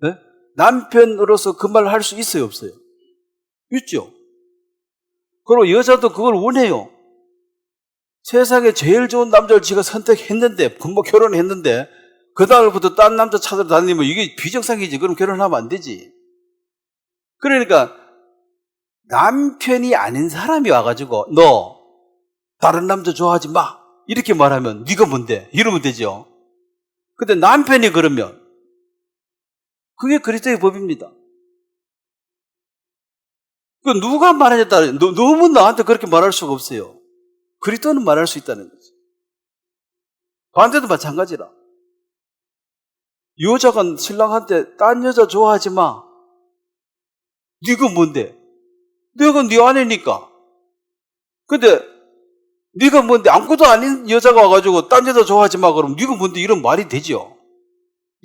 네? 남편으로서 그 말을 할 수 있어요, 없어요? 있죠. 그리고 여자도 그걸 원해요. 세상에 제일 좋은 남자를 지가 선택했는데, 금방 결혼했는데, 그 다음부터 딴 남자 찾으러 다니면 이게 비정상이지. 그럼 결혼하면 안 되지. 그러니까 남편이 아닌 사람이 와가지고 너 다른 남자 좋아하지 마. 이렇게 말하면 네가 뭔데? 이러면 되죠. 근데 남편이 그러면 그게 그리스도의 법입니다. 그 누가 말하냐에 따라 너무 나한테 그렇게 말할 수가 없어요. 그리스도는 말할 수 있다는 거지. 반대도 마찬가지라. 여자가 신랑한테 딴 여자 좋아하지 마. 네가 뭔데? 내가 네 아내니까. 근데 네가 뭔데? 아무것도 아닌 여자가 와가지고 딴 여자 좋아하지 마 그러면 네가 뭔데? 이런 말이 되죠.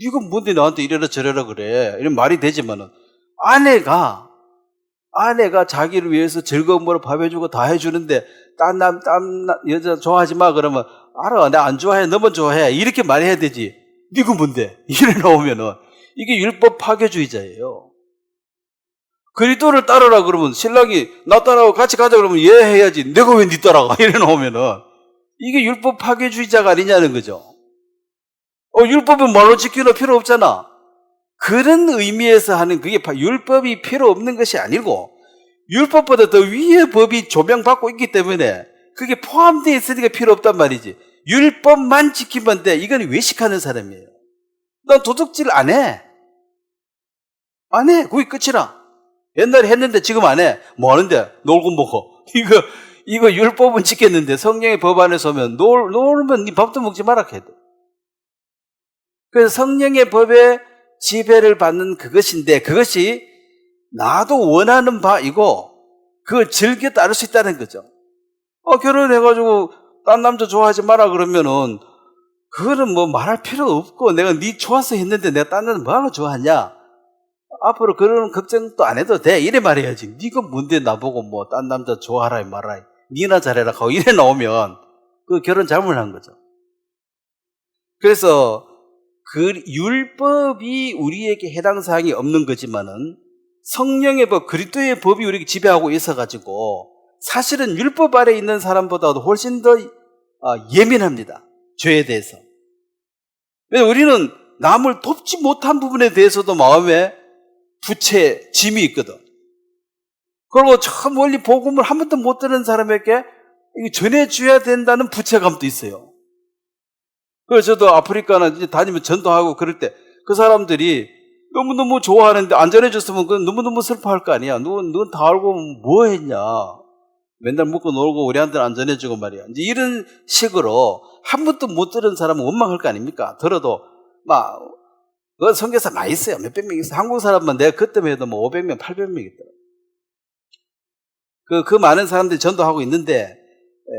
네가 뭔데 나한테 이래라 저래라 그래. 이런 말이 되지만은 아내가 자기를 위해서 즐거운 거로 밥 해주고 다 해주는데 딴 여자 좋아하지 마 그러면 알아 나 안 좋아해 너만 좋아해 이렇게 말해야 되지. 네가 뭔데? 이래 나오면은 이게 율법 파괴주의자예요. 그리스도를 따르라 그러면 신랑이 나 따라하고 같이 가자 그러면 예 해야지. 내가 왜 네 따라가? 이래 나오면은 이게 율법 파괴주의자가 아니냐는 거죠. 율법은 말로 지키는 필요 없잖아. 그런 의미에서 하는 그게 율법이 필요 없는 것이 아니고 율법보다 더 위의 법이 조명받고 있기 때문에 그게 포함되어 있으니까 필요 없단 말이지. 율법만 지키면 돼. 이건 외식하는 사람이에요. 난 도둑질 안 해. 안 해. 그게 끝이라. 옛날에 했는데 지금 안 해. 뭐 하는데? 놀고 먹어. 이거 율법은 지켰는데 성령의 법 안에 서면 놀면 네 밥도 먹지 마라 해도. 그래서 성령의 법에 지배를 받는 그것인데 그것이 나도 원하는 바이고 그걸 즐겨 따를 수 있다는 거죠. 결혼해가지고 딴 남자 좋아하지 마라 그러면은 그거는 뭐 말할 필요가 없고 내가 네 좋아서 했는데 내가 딴 남자 뭐하러 좋아하냐? 앞으로 그런 걱정도 안 해도 돼. 이래 말해야지. 네가 뭔데 나보고 뭐 딴 남자 좋아하라 말아라. 니나 잘해라 하고 이래 나오면 그 결혼 잘못한 거죠. 그래서 그 율법이 우리에게 해당 사항이 없는 거지만은 성령의 법, 그리스도의 법이 우리에게 지배하고 있어가지고 사실은 율법 아래 있는 사람보다도 훨씬 더 예민합니다. 죄에 대해서. 왜냐하면 우리는 남을 돕지 못한 부분에 대해서도 마음에 부채, 짐이 있거든. 그리고 저 멀리 복음을 한 번도 못 들은 사람에게 전해줘야 된다는 부채감도 있어요. 그래서 저도 아프리카나 이제 다니면 전도하고 그럴 때 그 사람들이 너무너무 좋아하는데 안 전해줬으면 그건 너무너무 슬퍼할 거 아니야. 넌 다 알고 뭐 했냐. 맨날 먹고 놀고 우리한테는 안 전해주고 말이야. 이제 이런 식으로 한 번도 못 들은 사람은 원망할 거 아닙니까? 들어도 그 선교사 많이 있어요. 몇백 명 있어요. 한국 사람만 내가 그때만 해도 500명, 800명 있더라고. 그 많은 사람들이 전도하고 있는데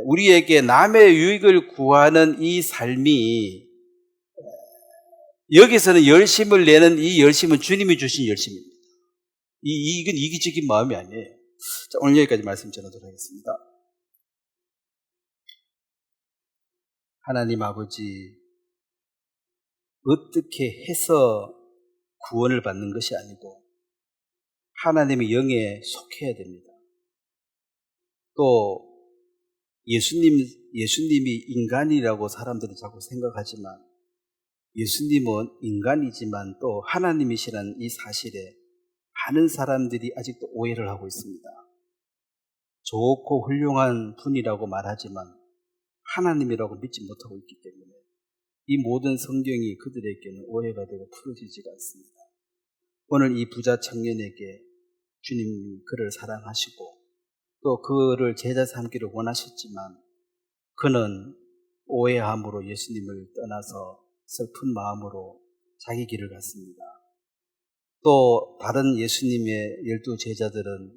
우리에게 남의 유익을 구하는 이 삶이 여기서는 열심을 내는 이 열심은 주님이 주신 열심입니다. 이건 이기적인 마음이 아니에요. 자, 오늘 여기까지 말씀 전하도록 하겠습니다. 하나님 아버지, 어떻게 해서 구원을 받는 것이 아니고 하나님의 영에 속해야 됩니다. 또 예수님이 인간이라고 사람들이 자꾸 생각하지만 예수님은 인간이지만 또 하나님이시라는 이 사실에 많은 사람들이 아직도 오해를 하고 있습니다. 좋고 훌륭한 분이라고 말하지만 하나님이라고 믿지 못하고 있기 때문에 이 모든 성경이 그들에게는 오해가 되고 풀어지지가 않습니다. 오늘 이 부자 청년에게 주님이 그를 사랑하시고 또 그를 제자 삼기를 원하셨지만 그는 오해함으로 예수님을 떠나서 슬픈 마음으로 자기 길을 갔습니다. 또 다른 예수님의 12제자들은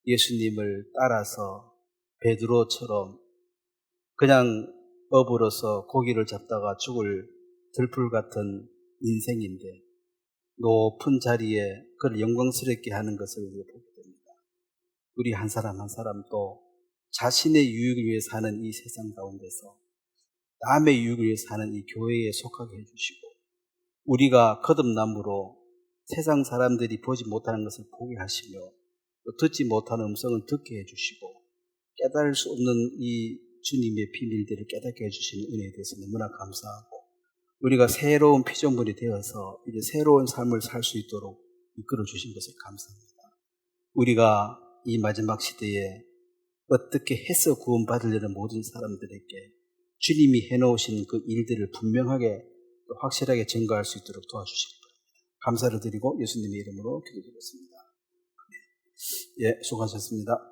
예수님을 따라서 베드로처럼 그냥 업으로서 고기를 잡다가 죽을 들풀 같은 인생인데 높은 자리에 그를 영광스럽게 하는 것을 우리가 보게 됩니다. 우리 한 사람 한 사람도 자신의 유익을 위해 사는 이 세상 가운데서 남의 유익을 위해 사는 이 교회에 속하게 해주시고 우리가 거듭남으로 세상 사람들이 보지 못하는 것을 보게 하시며 또 듣지 못하는 음성을 듣게 해주시고 깨달을 수 없는 이 주님의 비밀들을 깨닫게 해주시는 은혜에 대해서 너무나 감사하고 우리가 새로운 피조물이 되어서 이제 새로운 삶을 살 수 있도록 이끌어 주신 것을 감사합니다. 우리가 이 마지막 시대에 어떻게 해서 구원받으려는 모든 사람들에게 주님이 해놓으신 그 일들을 분명하게 또 확실하게 증거할 수 있도록 도와주시기 바랍니다. 감사를 드리고 예수님의 이름으로 기도드렸습니다. 예, 수고하셨습니다.